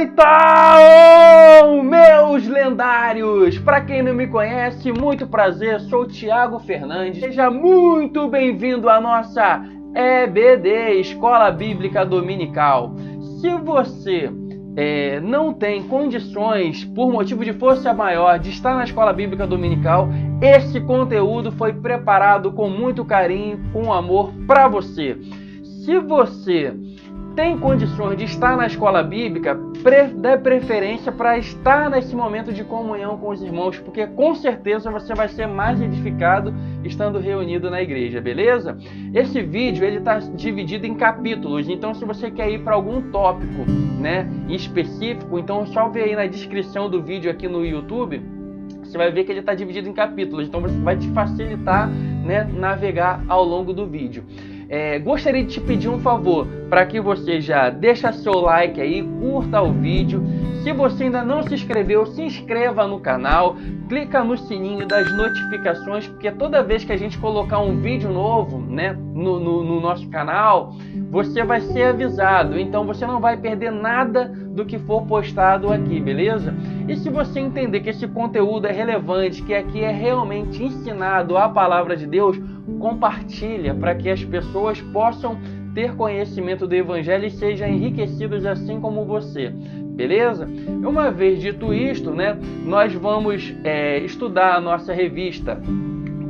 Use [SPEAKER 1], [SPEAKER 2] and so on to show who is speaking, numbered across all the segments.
[SPEAKER 1] Então, meus lendários, para quem não me conhece, muito prazer, sou o Thiago Fernandes. Seja muito bem-vindo à nossa EBD, Escola Bíblica Dominical. Se você não tem condições, por motivo de força maior, de estar na Escola Bíblica Dominical, esse conteúdo foi preparado com muito carinho, com amor para você. Se você tem condições de estar na escola bíblica, dê preferência para estar nesse momento de comunhão com os irmãos, porque com certeza você vai ser mais edificado estando reunido na igreja, beleza? Esse vídeo ele está dividido em capítulos, então se você quer ir para algum tópico, né, em específico, então é só ver aí na descrição do vídeo aqui no YouTube, você vai ver que ele está dividido em capítulos, então vai te facilitar, né, navegar ao longo do vídeo. Gostaria de te pedir um favor, para que você já deixa seu like aí, curta o vídeo. Se você ainda não se inscreveu, se inscreva no canal, clica no sininho das notificações, porque toda vez que a gente colocar um vídeo novo, né, no nosso canal, você vai ser avisado, então você não vai perder nada do que for postado aqui, beleza? E se você entender que esse conteúdo é relevante, que aqui é realmente ensinado a palavra de Deus, compartilha para que as pessoas possam ter conhecimento do Evangelho e sejam enriquecidos assim como você, beleza? Uma vez dito isto, né, nós vamos estudar a nossa revista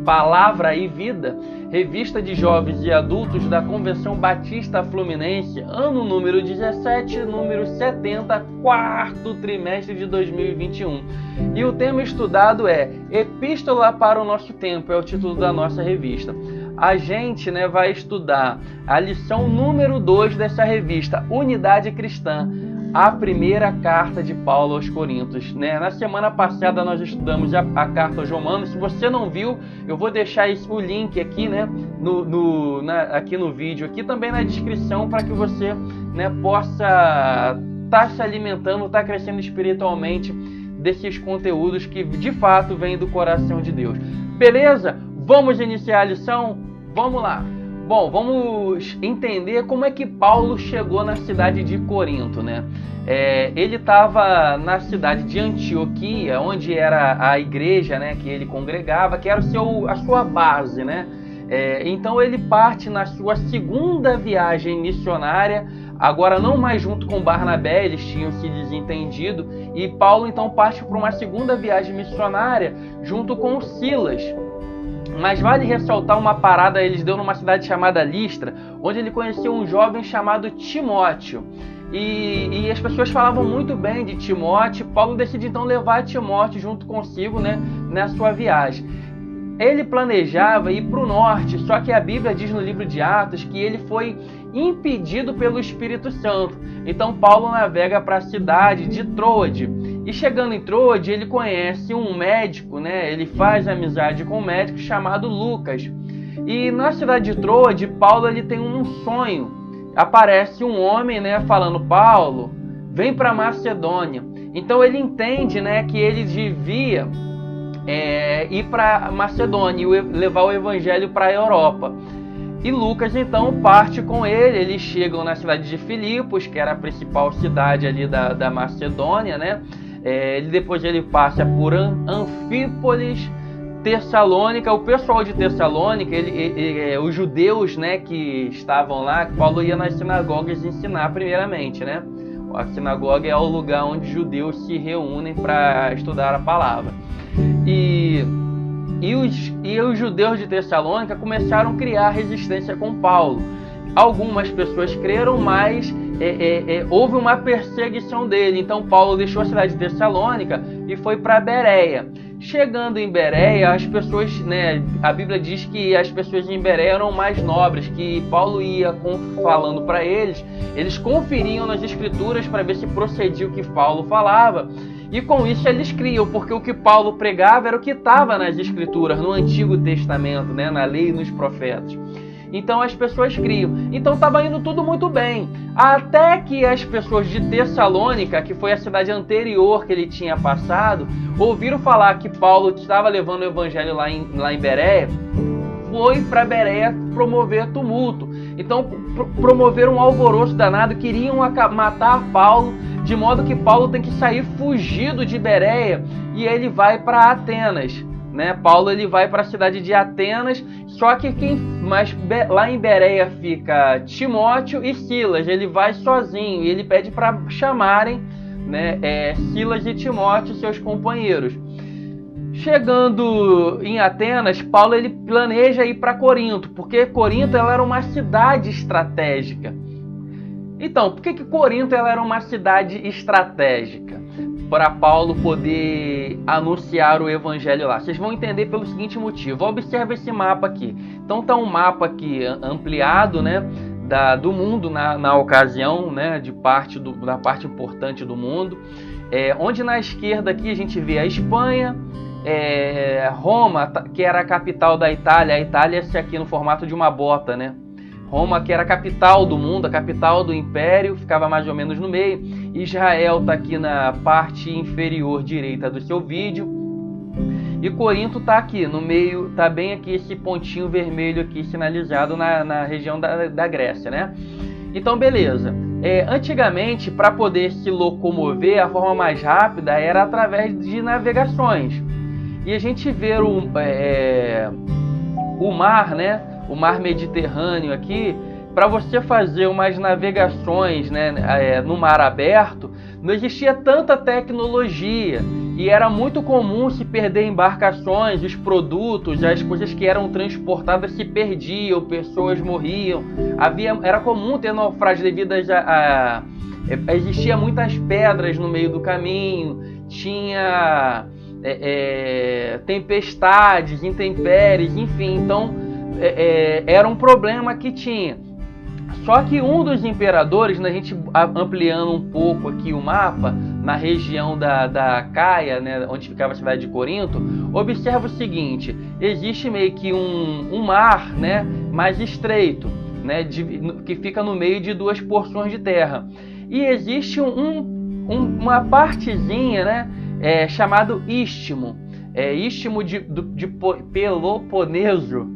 [SPEAKER 1] Palavra e Vida, revista de jovens e adultos da Convenção Batista Fluminense, ano número 17, número 70, quarto trimestre de 2021. E o tema estudado é Epístola para o Nosso Tempo, é o título da nossa revista. A gente, né, vai estudar a lição número 2 dessa revista, Unidade Cristã, a primeira carta de Paulo aos Coríntios, né? Na semana passada nós estudamos a carta aos Romanos. Se você não viu, eu vou deixar o link aqui, né, aqui no vídeo, aqui também na descrição, para que você, né, possa estar se alimentando, estar crescendo espiritualmente desses conteúdos que de fato vêm do coração de Deus. Beleza? Vamos iniciar a lição? Vamos lá! Bom, vamos entender como é que Paulo chegou na cidade de Corinto, né? Ele estava na cidade de Antioquia, onde era a igreja, né, que ele congregava, que era a sua base, né? Então ele parte na sua segunda viagem missionária, agora não mais junto com Barnabé, eles tinham se desentendido, e Paulo então parte para uma segunda viagem missionária junto com Silas. Mas vale ressaltar uma parada, eles deu numa cidade chamada Listra, onde ele conheceu um jovem chamado Timóteo. E as pessoas falavam muito bem de Timóteo. Paulo decide então levar Timóteo junto consigo, né, na sua viagem. Ele planejava ir para o norte, só que a Bíblia diz no livro de Atos que ele foi impedido pelo Espírito Santo. Então Paulo navega para a cidade de Troade. E chegando em Troade, ele conhece um médico, né? Ele faz amizade com um médico chamado Lucas. E na cidade de Troade, Paulo ele tem um sonho. Aparece um homem, né, falando: Paulo, vem para Macedônia. Então ele entende, né, que ele devia ir para Macedônia e levar o evangelho para a Europa. E Lucas então parte com ele. Eles chegam na cidade de Filipos, que era a principal cidade ali da Macedônia, né? Depois ele passa por Anfípolis, Tessalônica. O pessoal de Tessalônica, os judeus, né, que estavam lá, que Paulo ia nas sinagogas ensinar primeiramente, né? A sinagoga é o lugar onde judeus se reúnem para estudar a palavra. E os judeus de Tessalônica começaram a criar resistência com Paulo. Algumas pessoas creram, mas houve uma perseguição dele. Então Paulo deixou a cidade de Tessalônica e foi para Bereia. Chegando em Bereia, as pessoas, né, a Bíblia diz que as pessoas em Bereia eram mais nobres, que Paulo ia falando para eles, eles conferiam nas escrituras para ver se procedia o que Paulo falava. E com isso eles criam, porque o que Paulo pregava era o que estava nas escrituras, no Antigo Testamento, né, na lei e nos profetas. Então as pessoas criam. Então estava indo tudo muito bem. Até que as pessoas de Tessalônica, que foi a cidade anterior que ele tinha passado, ouviram falar que Paulo estava levando o evangelho lá em Bereia, foi para Bereia promover tumulto. Então promoveram um alvoroço danado, queriam matar Paulo, de modo que Paulo tem que sair fugido de Bereia e ele vai para Atenas, né? Paulo ele vai para a cidade de Atenas, só que lá em Bereia fica Timóteo e Silas, ele vai sozinho e ele pede para chamarem, né, Silas e Timóteo, seus companheiros. Chegando em Atenas, Paulo ele planeja ir para Corinto, porque Corinto ela era uma cidade estratégica. Então, por que Corinto ela era uma cidade estratégica? Para Paulo poder anunciar o evangelho lá. Vocês vão entender pelo seguinte motivo. Observe esse mapa aqui. Então tá um mapa aqui ampliado, né, do mundo na ocasião, né, da parte importante do mundo. Onde na esquerda aqui a gente vê a Espanha, Roma, que era a capital da Itália. A Itália é aqui no formato de uma bota, né? Roma, que era a capital do mundo, a capital do império, ficava mais ou menos no meio. Israel está aqui na parte inferior direita do seu vídeo. E Corinto está aqui no meio, está bem aqui esse pontinho vermelho aqui sinalizado na região da Grécia, né? Então, beleza. Antigamente, para poder se locomover, a forma mais rápida era através de navegações. E a gente vê o mar, né? O mar Mediterrâneo aqui, para você fazer umas navegações, né, no mar aberto, não existia tanta tecnologia e era muito comum se perder embarcações, os produtos, as coisas que eram transportadas se perdiam, pessoas morriam. Era comum ter naufrágios devido existia muitas pedras no meio do caminho, tinha tempestades, intempéries, enfim, então era um problema que tinha. Só que um dos imperadores, né, a gente ampliando um pouco aqui o mapa, na região da Caia, né, onde ficava a cidade de Corinto, observa o seguinte: existe meio que um mar, né, mais estreito, né, que fica no meio de duas porções de terra. E existe uma partezinha, né, chamado Istmo, Istmo de Peloponeso.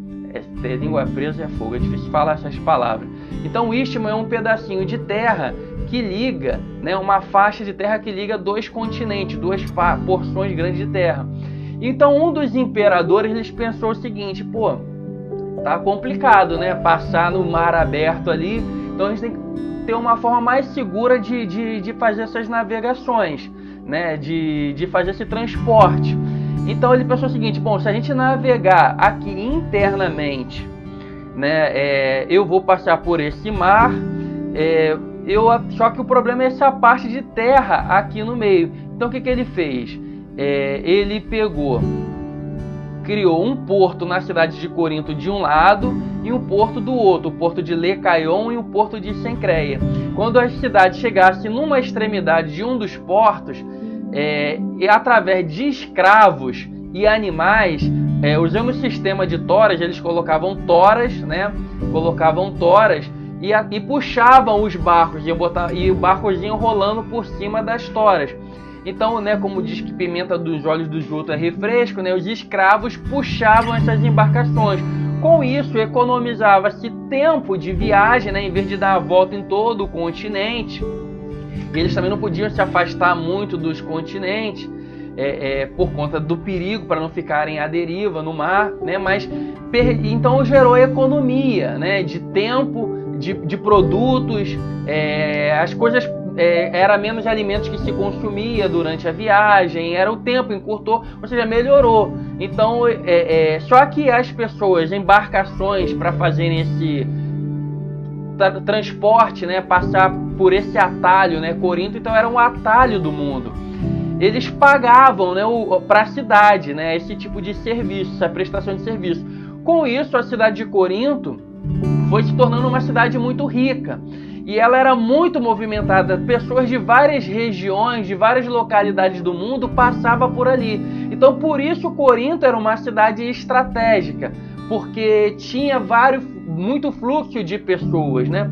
[SPEAKER 1] Ter língua presa é fogo, é difícil falar essas palavras. Então o Istmo é um pedacinho de terra que liga, né, uma faixa de terra que liga dois continentes, duas porções grandes de terra. Então um dos imperadores eles pensou o seguinte: pô, tá complicado, né, passar no mar aberto ali, então a gente tem que ter uma forma mais segura de fazer essas navegações, né, de fazer esse transporte. Então ele pensou o seguinte: bom, se a gente navegar aqui internamente, né, eu vou passar por esse mar, só que o problema é essa parte de terra aqui no meio. Então o que ele fez? Ele criou um porto na cidade de Corinto de um lado e um porto do outro, o porto de Lecaion e o porto de Sencreia. Quando a cidade chegasse numa extremidade de um dos portos, através de escravos e animais, usando o sistema de toras, eles colocavam toras, né? E puxavam os barcos, e os barcos iam rolando por cima das toras. Então, né, como diz que pimenta dos olhos dos outros é refresco, né, os escravos puxavam essas embarcações. Com isso, economizava-se tempo de viagem, né, em vez de dar a volta em todo o continente. E eles também não podiam se afastar muito dos continentes, por conta do perigo, para não ficarem à deriva no mar, né? Mas então gerou economia, né, de tempo, de produtos, as coisas, era menos alimentos que se consumia durante a viagem, era o tempo, encurtou, ou seja, melhorou. Então, só que as pessoas, embarcações para fazerem esse transporte, né, passar por esse atalho, né, Corinto, então era um atalho do mundo. Eles pagavam, né, para a cidade, né, esse tipo de serviço, essa prestação de serviço. Com isso, a cidade de Corinto foi se tornando uma cidade muito rica. E ela era muito movimentada. Pessoas de várias regiões, de várias localidades do mundo passavam por ali. Então, por isso, Corinto era uma cidade estratégica, porque tinha muito fluxo de pessoas, né?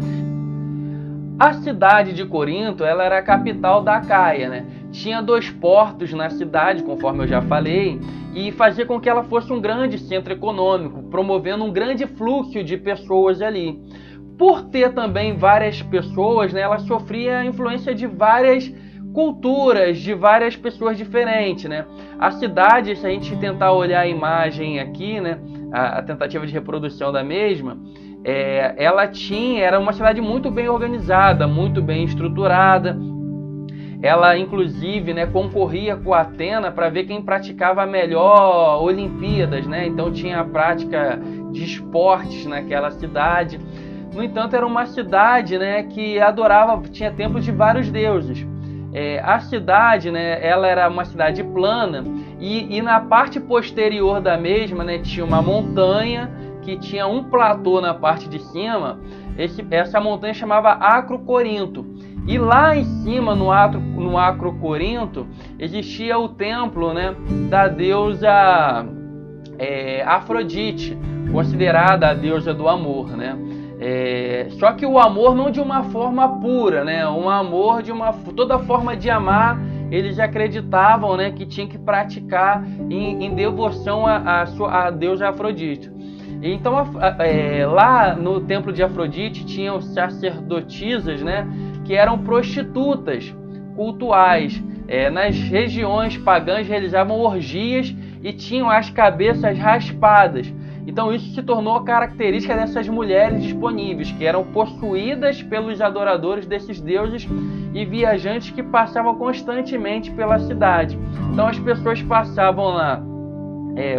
[SPEAKER 1] A cidade de Corinto, ela era a capital da Caia, né? Tinha 2 portos na cidade, conforme eu já falei, e fazia com que ela fosse um grande centro econômico, promovendo um grande fluxo de pessoas ali. Por ter também várias pessoas, né, ela sofria a influência de várias culturas de várias pessoas diferentes, né? A cidade, se a gente tentar olhar a imagem aqui, né, a tentativa de reprodução da mesma, era uma cidade muito bem organizada, muito bem estruturada. Ela, inclusive, né, concorria com a Atena para ver quem praticava a melhor Olimpíadas, né? Então tinha a prática de esportes naquela cidade. No entanto, era uma cidade, né, que tinha templos de vários deuses. A cidade, né, ela era uma cidade plana e na parte posterior da mesma, né, tinha uma montanha que tinha um platô na parte de cima. Essa montanha chamava Acrocorinto. E lá em cima, no Acrocorinto, existia o templo, né, da deusa Afrodite, considerada a deusa do amor, né? Só que o amor não de uma forma pura, né? Um amor toda forma de amar, eles acreditavam, né, que tinha que praticar em devoção à deusa Afrodite. Então lá no templo de Afrodite tinham sacerdotisas, né, que eram prostitutas cultuais. Nas regiões pagãs realizavam orgias e tinham as cabeças raspadas. Então isso se tornou característica dessas mulheres disponíveis, que eram possuídas pelos adoradores desses deuses e viajantes que passavam constantemente pela cidade. Então as pessoas passavam lá,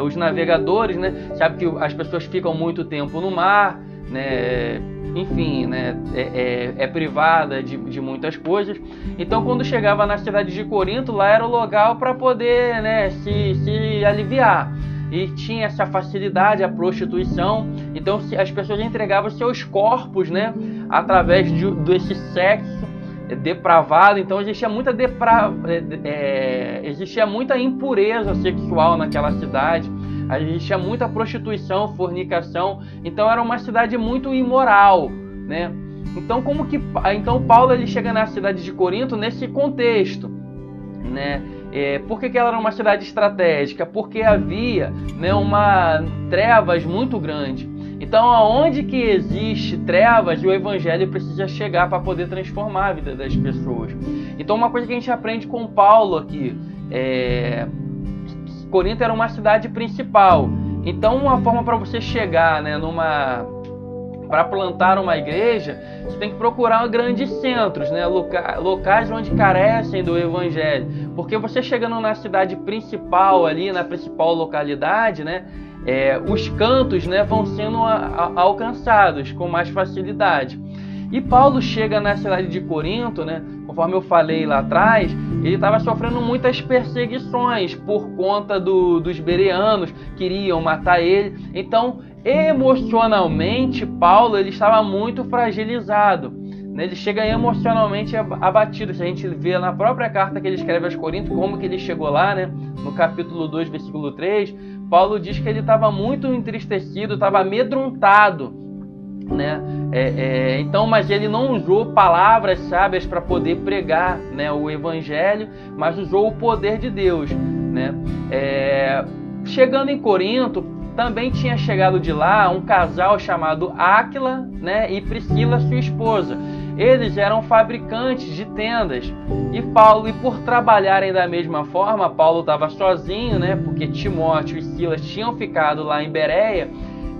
[SPEAKER 1] os navegadores, né? Sabe que as pessoas ficam muito tempo no mar, né? Enfim, né? É privada de muitas coisas. Então quando chegava na cidade de Corinto, lá era o lugar para poder, né, se aliviar. E tinha essa facilidade, a prostituição. Então as pessoas entregavam seus corpos, né, através desse sexo depravado. Então existia muita impureza sexual naquela cidade. Existia muita prostituição, fornicação. Então era uma cidade muito imoral, né? Então Paulo ele chega na cidade de Corinto nesse contexto, né? Por que ela era uma cidade estratégica? Porque havia, né, uma trevas muito grande. Então, aonde que existe trevas, o evangelho precisa chegar para poder transformar a vida das pessoas. Então, uma coisa que a gente aprende com Paulo aqui, Corinto era uma cidade principal. Então, uma forma para você chegar, né, para plantar uma igreja, você tem que procurar grandes centros, né? Locais onde carecem do evangelho. Porque você chegando na cidade principal ali, na principal localidade, né, os cantos, né, vão sendo alcançados com mais facilidade. E Paulo chega na cidade de Corinto, né, conforme eu falei lá atrás, ele estava sofrendo muitas perseguições por conta dos bereanos, queriam matar ele. Então, emocionalmente, Paulo ele estava muito fragilizado, né? Ele chega emocionalmente abatido. Se a gente vê na própria carta que ele escreve aos Coríntios, como que ele chegou lá, né? No capítulo 2, versículo 3, Paulo diz que ele estava muito entristecido, estava amedrontado, né? Então, mas ele não usou palavras sábias para poder pregar, né, o evangelho, mas usou o poder de Deus, né? Chegando em Corinto, também tinha chegado de lá um casal chamado Áquila, né, e Priscila, sua esposa. Eles eram fabricantes de tendas. E por trabalharem da mesma forma, Paulo estava sozinho, né, porque Timóteo e Silas tinham ficado lá em Bereia.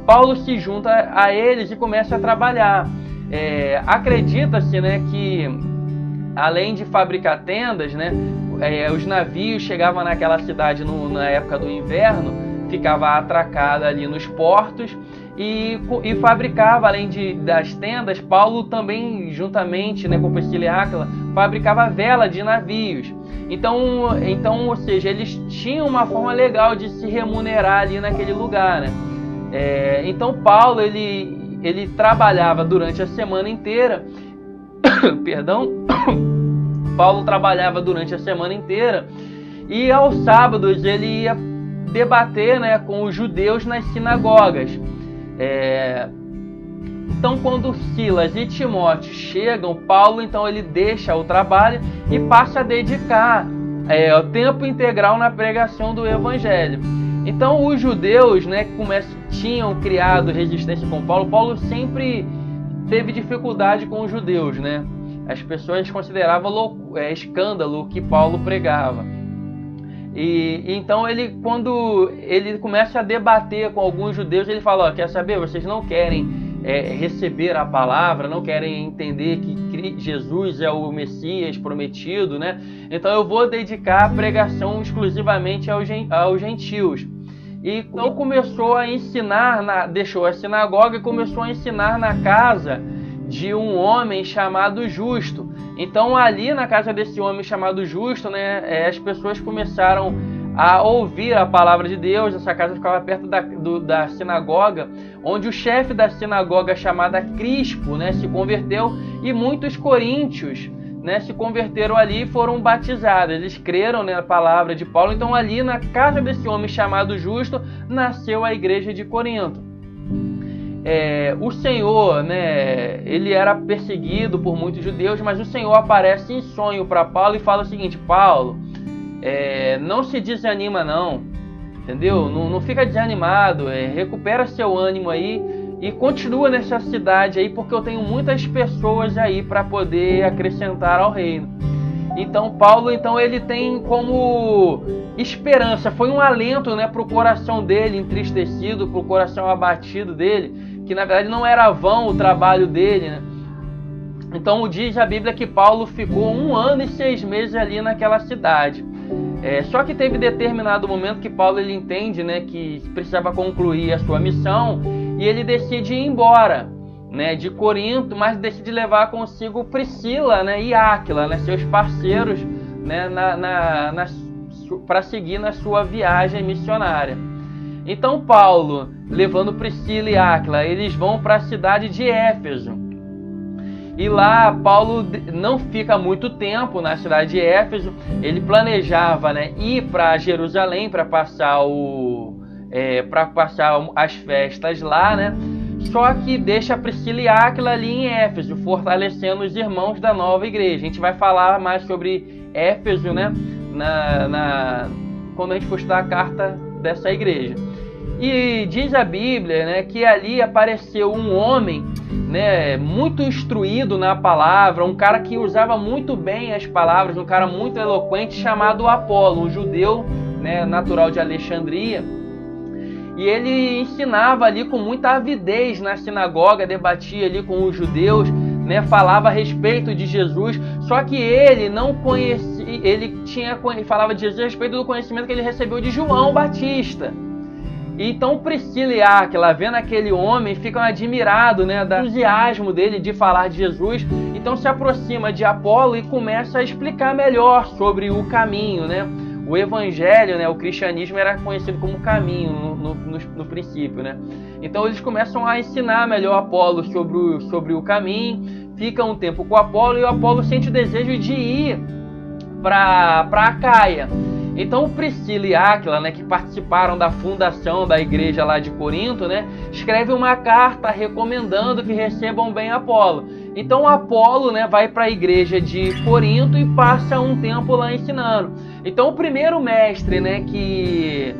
[SPEAKER 1] Paulo se junta a eles e começa a trabalhar. Acredita-se, né, que além de fabricar tendas, né, os navios chegavam naquela cidade na época do inverno, ficava atracada ali nos portos e fabricava, além das tendas, Paulo também, juntamente, né, com Priscila e Áquila, fabricava vela de navios. Então, ou seja, eles tinham uma forma legal de se remunerar ali naquele lugar, né? Então Paulo ele trabalhava durante a semana inteira. Perdão. Paulo trabalhava durante a semana inteira e aos sábados ele ia debater, né, com os judeus nas sinagogas. Então, quando Silas e Timóteo chegam, Paulo então ele deixa o trabalho e passa a dedicar o tempo integral na pregação do evangelho. Então, os judeus, né, tinham criado resistência com Paulo. Paulo sempre teve dificuldade com os judeus, né? as pessoas consideravam escândalo o que Paulo pregava. E então quando ele começa a debater com alguns judeus, ele fala: quer saber, vocês não querem receber a palavra, não querem entender que Jesus é o Messias prometido, né? Então eu vou dedicar a pregação exclusivamente aos gentios. E então começou a ensinar, deixou a sinagoga e começou a ensinar na casa de um homem chamado Justo. Então ali na casa desse homem chamado Justo, né, as pessoas começaram a ouvir a palavra de Deus. Essa casa ficava perto da sinagoga, onde o chefe da sinagoga, chamada Crispo, né, se converteu, e muitos coríntios, né, se converteram ali e foram batizados. Eles creram, né, na palavra de Paulo. Então ali na casa desse homem chamado Justo nasceu a igreja de Corinto. O Senhor, né, ele era perseguido por muitos judeus, mas o Senhor aparece em sonho para Paulo e fala o seguinte: Paulo, não se desanima não, entendeu? Não fica desanimado, recupera seu ânimo aí e continua nessa cidade aí, porque eu tenho muitas pessoas aí para poder acrescentar ao reino. Então Paulo, ele tem como esperança, foi um alento, né, para o coração dele entristecido, para o coração abatido dele, que na verdade não era vão o trabalho dele, né? Então diz a Bíblia que Paulo ficou 1 ano e 6 meses ali naquela cidade. Só que teve determinado momento que Paulo ele entende, né, que precisava concluir a sua missão, e ele decide ir embora, né, de Corinto, mas decide levar consigo Priscila, né, e Áquila, né, seus parceiros, né, para seguir na sua viagem missionária. Então Paulo, levando Priscila e Áquila, eles vão para a cidade de Éfeso. E lá Paulo não fica muito tempo na cidade de Éfeso. Ele planejava, né, ir para Jerusalém para passar as festas lá, né? Só que deixa Priscila e Áquila ali em Éfeso, fortalecendo os irmãos da nova igreja. A gente vai falar mais sobre Éfeso, né, quando a gente for estudar a carta dessa igreja. E diz a Bíblia, né, que ali apareceu um homem, né, muito instruído na palavra, um cara que usava muito bem as palavras, um cara muito eloquente, chamado Apolo, um judeu, né, natural de Alexandria. E ele ensinava ali com muita avidez na sinagoga, debatia ali com os judeus, né, falava a respeito de Jesus. Só que ele não conhecia, falava de Jesus a respeito do conhecimento que ele recebeu de João Batista. Então Priscila e Áquila, vendo aquele homem, ficam admirados, né, do entusiasmo dele de falar de Jesus. Então se aproxima de Apolo e começa a explicar melhor sobre o caminho, né? O evangelho, né, o cristianismo era conhecido como caminho no princípio, né? Então eles começam a ensinar melhor Apolo sobre o caminho. Fica um tempo com Apolo e o Apolo sente o desejo de ir para Acaia. Então Priscila e Áquila, né, que participaram da fundação da igreja lá de Corinto, né, escreve uma carta recomendando que recebam bem Apolo. Então Apolo, né, vai para a igreja de Corinto e passa um tempo lá ensinando. Então o primeiro mestre, né, que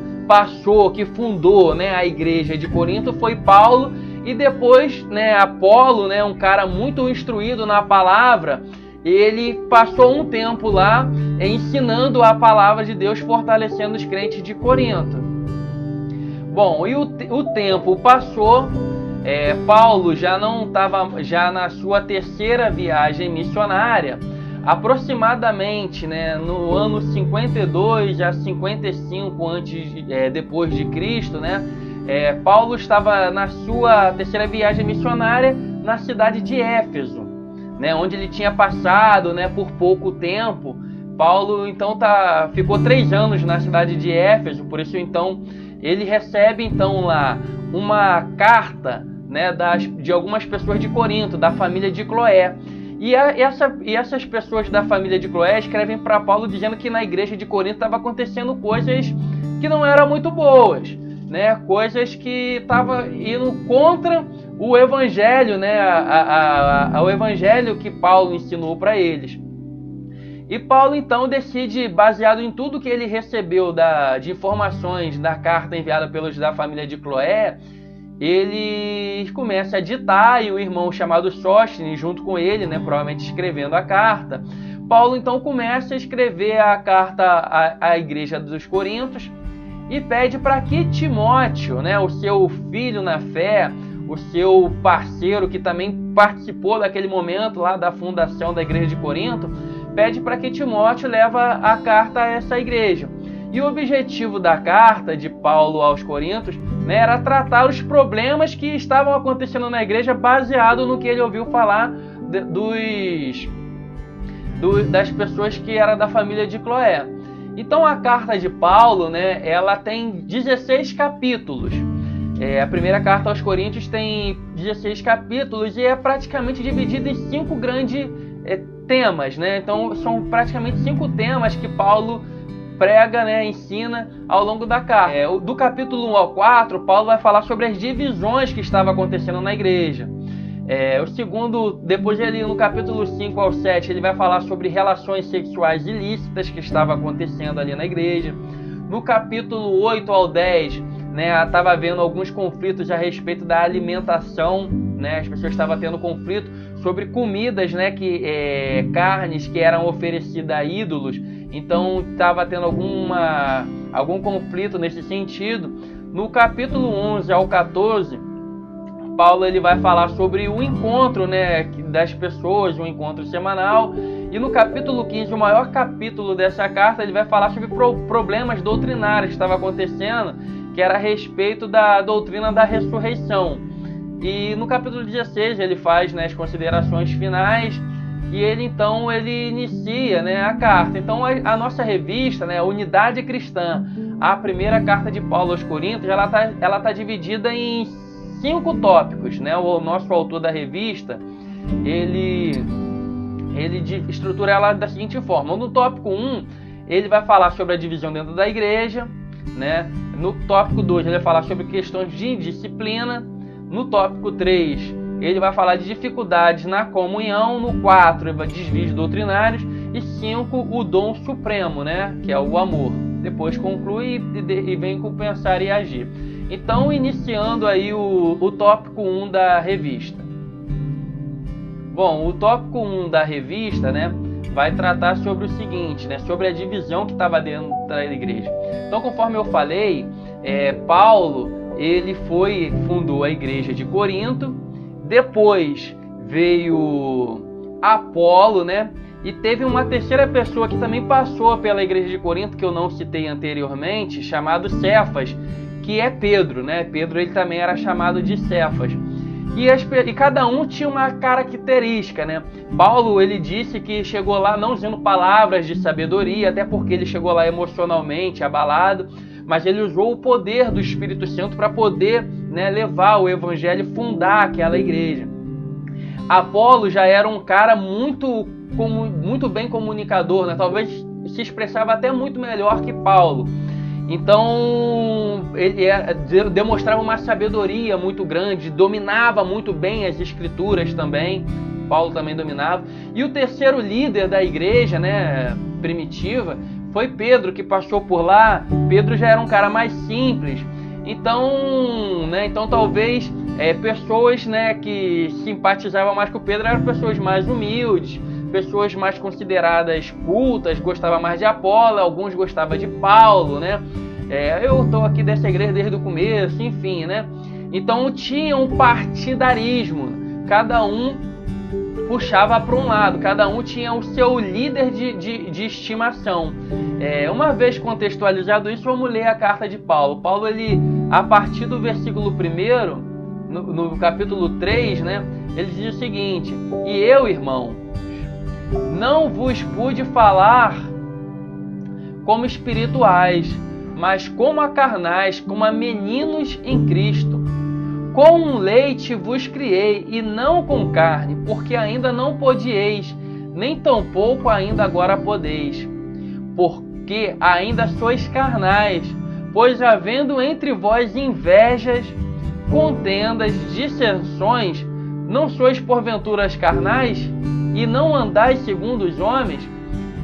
[SPEAKER 1] fundou, né, a igreja de Corinto foi Paulo, e depois, né, Apolo, né, um cara muito instruído na palavra, ele passou um tempo lá ensinando a palavra de Deus, fortalecendo os crentes de Corinto. Bom, e o tempo passou, Paulo já não estava na sua terceira viagem missionária, aproximadamente, né, no ano 52 a 55 depois de Cristo, né, Paulo estava na sua terceira viagem missionária na cidade de Éfeso, né, onde ele tinha passado, né, por pouco tempo. Paulo então ficou 3 anos na cidade de Éfeso, por isso então ele recebe então lá uma carta, né, de algumas pessoas de Corinto, da família de Cloé. E essas pessoas da família de Cloé escrevem para Paulo dizendo que na igreja de Corinto estava acontecendo coisas que não eram muito boas, né, coisas que estavam indo contra o evangelho, né, o evangelho que Paulo ensinou para eles. E Paulo então decide, baseado em tudo que ele recebeu de informações da carta enviada pelos da família de Cloé, ele começa a ditar, e o irmão chamado Sóstenes junto com ele, né, provavelmente escrevendo a carta. Paulo então começa a escrever a carta à igreja dos Coríntios e pede para que Timóteo, né, o seu filho na fé, o seu parceiro que também participou daquele momento lá da fundação da igreja de Corinto, pede para que Timóteo leve a carta a essa igreja. E o objetivo da carta de Paulo aos Coríntios, né, era tratar os problemas que estavam acontecendo na igreja baseado no que ele ouviu falar das pessoas que eram da família de Cloé. Então a carta de Paulo, né, ela tem 16 capítulos. A primeira carta aos Coríntios tem 16 capítulos e é praticamente dividida em 5 grandes temas, né? Então são praticamente 5 temas que Paulo prega, né, ensina ao longo da carta. Do capítulo 1 ao 4, Paulo vai falar sobre as divisões que estavam acontecendo na igreja. O segundo, depois ele no capítulo 5 ao 7, ele vai falar sobre relações sexuais ilícitas que estavam acontecendo ali na igreja. No capítulo 8 ao 10, né, estava havendo alguns conflitos a respeito da alimentação, né, as pessoas estavam tendo conflito sobre comidas, né, carnes que eram oferecidas a ídolos, então estava tendo algum conflito nesse sentido. No capítulo 11 ao 14, Paulo ele vai falar sobre o encontro, né, das pessoas, um encontro semanal. E no capítulo 15, o maior capítulo dessa carta, ele vai falar sobre problemas doutrinários que estavam acontecendo, que era a respeito da doutrina da ressurreição. E no capítulo 16 ele faz, né, as considerações finais e ele inicia, né, a carta. Então a nossa revista, né, Unidade Cristã, a primeira carta de Paulo aos Coríntios, ela tá dividida em 5 tópicos, né? O nosso autor da revista, ele estrutura ela da seguinte forma. No tópico 1, ele vai falar sobre a divisão dentro da igreja, né? No tópico 2, ele vai falar sobre questões de disciplina. No tópico 3, ele vai falar de dificuldades na comunhão. No 4, desvios doutrinários. E 5, o dom supremo, né? Que é o amor. Depois conclui e vem com pensar e agir. Então, iniciando aí o tópico 1 da revista. Bom, o tópico 1 da revista, né, vai tratar sobre o seguinte, né, sobre a divisão que estava dentro da igreja. Então, conforme eu falei, Paulo, ele fundou a igreja de Corinto, depois veio Apolo, né, e teve uma terceira pessoa que também passou pela igreja de Corinto, que eu não citei anteriormente, chamado Cefas, que é Pedro, né? Pedro ele também era chamado de Cefas. E cada um tinha uma característica, né? Paulo ele disse que chegou lá não dizendo palavras de sabedoria, até porque ele chegou lá emocionalmente abalado, mas ele usou o poder do Espírito Santo para poder, né, levar o evangelho e fundar aquela igreja. Apolo já era um cara muito bem comunicador, né? Talvez se expressava até muito melhor que Paulo. Então, ele demonstrava uma sabedoria muito grande, dominava muito bem as escrituras também. Paulo também dominava. E o terceiro líder da igreja, né, primitiva, foi Pedro, que passou por lá. Pedro já era um cara mais simples. Então talvez pessoas, né, que simpatizavam mais com Pedro eram pessoas mais humildes, pessoas mais consideradas cultas, gostavam mais de Apolo, alguns gostavam de Paulo, né? Eu estou aqui dessa igreja desde o começo, enfim, né? Então tinha um partidarismo, cada um puxava para um lado, cada um tinha o seu líder de estimação. Uma vez contextualizado isso, vamos ler a carta de Paulo. Paulo, ele, a partir do versículo 1, no capítulo 3, né, ele diz o seguinte: e eu, irmão, não vos pude falar como espirituais, mas como a carnais, como a meninos em Cristo. Com leite vos criei, e não com carne, porque ainda não podieis, nem tampouco ainda agora podeis, porque ainda sois carnais. Pois havendo entre vós invejas, contendas, dissensões, não sois porventura carnais, e não andais segundo os homens?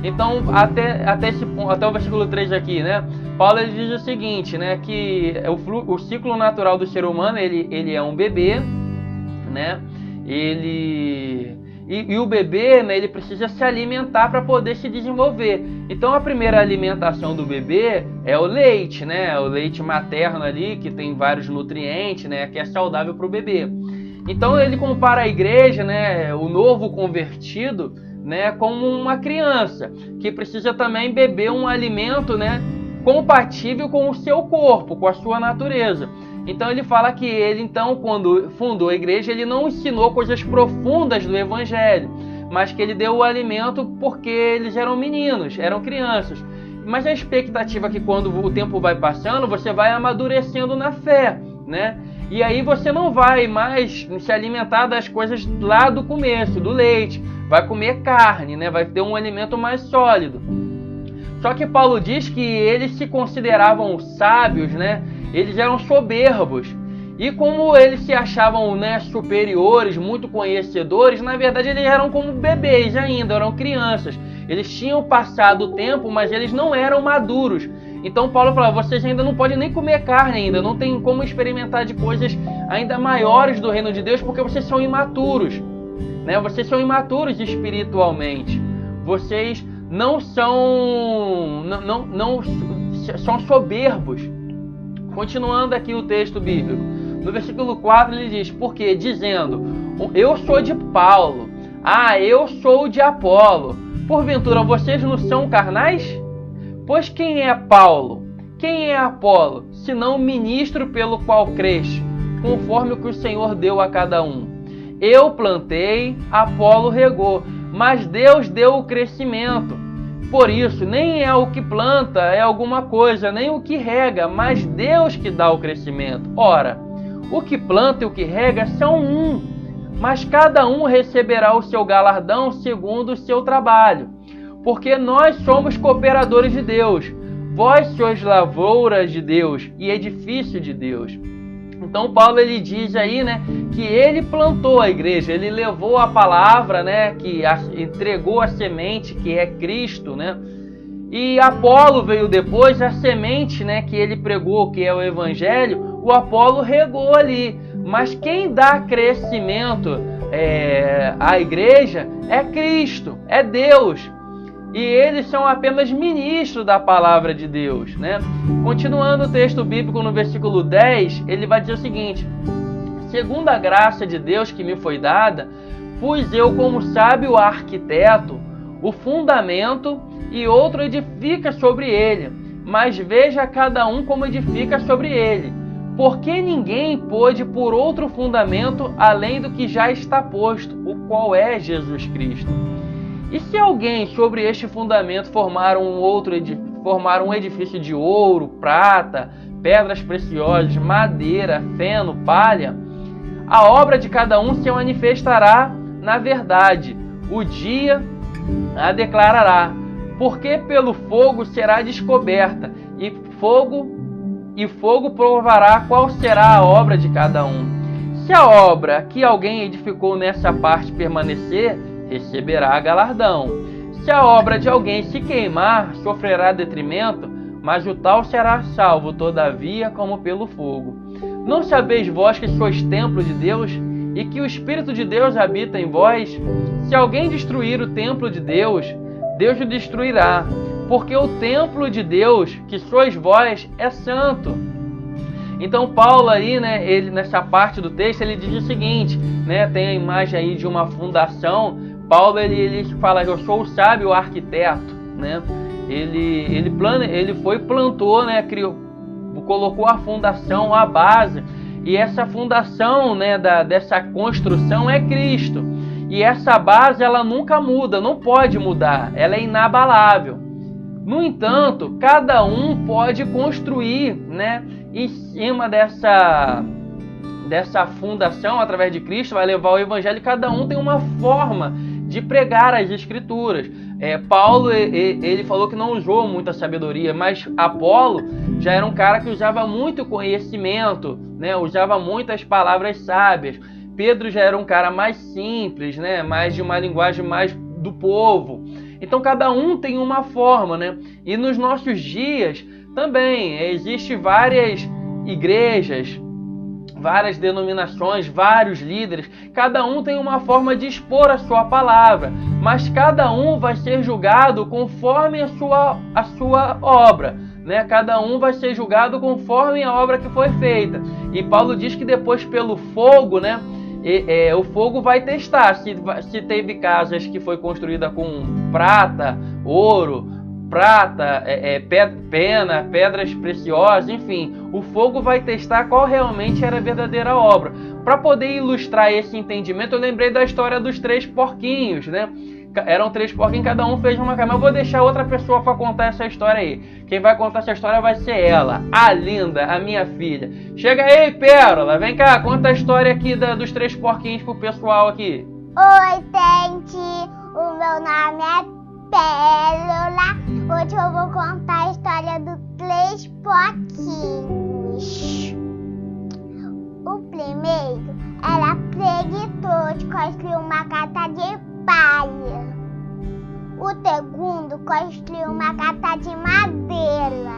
[SPEAKER 1] Então, até esse ponto, até o versículo 3 aqui, né? Paulo ele diz o seguinte, né, que o ciclo natural do ser humano, ele é um bebê, né, e o bebê, né, ele precisa se alimentar para poder se desenvolver. Então a primeira alimentação do bebê é o leite, né, o leite materno ali, que tem vários nutrientes, né, que é saudável para o bebê. Então ele compara a igreja, né, o novo convertido, né, como uma criança que precisa também beber um alimento, né, compatível com o seu corpo, com a sua natureza. Então ele fala que ele, então, quando fundou a igreja, ele não ensinou coisas profundas do evangelho, mas que ele deu o alimento porque eles eram meninos, eram crianças. Mas a expectativa é que quando o tempo vai passando, você vai amadurecendo na fé, né? E aí você não vai mais se alimentar das coisas lá do começo, do leite, vai comer carne, né? Vai ter um alimento mais sólido. Só que Paulo diz que eles se consideravam sábios, né? Eles eram soberbos. E como eles se achavam, né, superiores, muito conhecedores, na verdade eles eram como bebês ainda, eram crianças. Eles tinham passado o tempo, mas eles não eram maduros. Então Paulo fala, vocês ainda não podem nem comer carne ainda, não tem como experimentar de coisas ainda maiores do reino de Deus, porque vocês são imaturos, né? Vocês são imaturos espiritualmente. Vocês não são são soberbos. Continuando aqui o texto bíblico, no versículo 4 ele diz, porque dizendo, eu sou de Paulo, eu sou de Apolo, porventura vocês não são carnais? Pois quem é Paulo? Quem é Apolo? Senão ministro pelo qual creste, conforme o que o Senhor deu a cada um. Eu plantei, Apolo regou, mas Deus deu o crescimento. Por isso, nem é o que planta é alguma coisa, nem o que rega, mas Deus que dá o crescimento. Ora, o que planta e o que rega são um, mas cada um receberá o seu galardão segundo o seu trabalho. Porque nós somos cooperadores de Deus, vós sois lavouras de Deus e edifício de Deus. Então Paulo ele diz aí, né, que ele plantou a igreja, ele levou a palavra, né, que entregou a semente que é Cristo, né? E Apolo veio depois, a semente, né, que ele pregou, que é o evangelho, o Apolo regou ali. Mas quem dá crescimento à igreja é Cristo, é Deus. E eles são apenas ministros da palavra de Deus, né? Continuando o texto bíblico no versículo 10, ele vai dizer o seguinte: segundo a graça de Deus que me foi dada, pus eu como sábio arquiteto o fundamento e outro edifica sobre ele, mas veja cada um como edifica sobre ele. Porque ninguém pôde pôr outro fundamento além do que já está posto, o qual é Jesus Cristo. E se alguém sobre este fundamento formar um edifício de ouro, prata, pedras preciosas, madeira, feno, palha, a obra de cada um se manifestará na verdade. O dia a declarará, porque pelo fogo será descoberta, e fogo provará qual será a obra de cada um. Se a obra que alguém edificou nessa parte permanecer, receberá galardão. Se a obra de alguém se queimar, sofrerá detrimento, mas o tal será salvo, todavia, como pelo fogo. Não sabeis vós que sois templo de Deus e que o Espírito de Deus habita em vós? Se alguém destruir o templo de Deus, Deus o destruirá, porque o templo de Deus, que sois vós, é santo. Então Paulo aí, né, ele, nessa parte do texto, ele diz o seguinte, né, tem a imagem aí de uma fundação. Paulo ele fala, eu sou o sábio arquiteto, né? Ele plantou, né, colocou a fundação, a base, e essa fundação, né, dessa construção é Cristo. E essa base ela nunca muda, não pode mudar, ela é inabalável. No entanto, cada um pode construir, né, em cima dessa fundação, através de Cristo, vai levar o evangelho. Cada um tem uma forma de pregar as escrituras. Paulo ele falou que não usou muita sabedoria, mas Apolo já era um cara que usava muito conhecimento, né, usava muitas palavras sábias. Pedro já era um cara mais simples, né, mais de uma linguagem mais do povo. Então cada um tem uma forma, né? E nos nossos dias também existem várias igrejas, várias denominações, vários líderes, cada um tem uma forma de expor a sua palavra, mas cada um vai ser julgado conforme a sua obra, né? Cada um vai ser julgado conforme a obra que foi feita. E Paulo diz que depois pelo fogo, né? O fogo vai testar se teve casas que foi construída com prata, ouro, pena, pedras preciosas, enfim, o fogo vai testar qual realmente era a verdadeira obra. Para poder ilustrar esse entendimento, eu lembrei da história dos 3 porquinhos, né? Eram 3 porquinhos, cada um fez uma cama. Eu vou deixar outra pessoa para contar essa história aí. Quem vai contar essa história vai ser ela, a Linda, a minha filha. Chega aí, Pérola, vem cá, conta a história aqui dos 3 porquinhos pro pessoal aqui.
[SPEAKER 2] Oi, gente, o meu nome é Pérola. Hoje eu vou contar a história dos 3 porquinhos. O primeiro era preguiçoso, construiu uma casa de palha. O segundo construiu uma casa de madeira.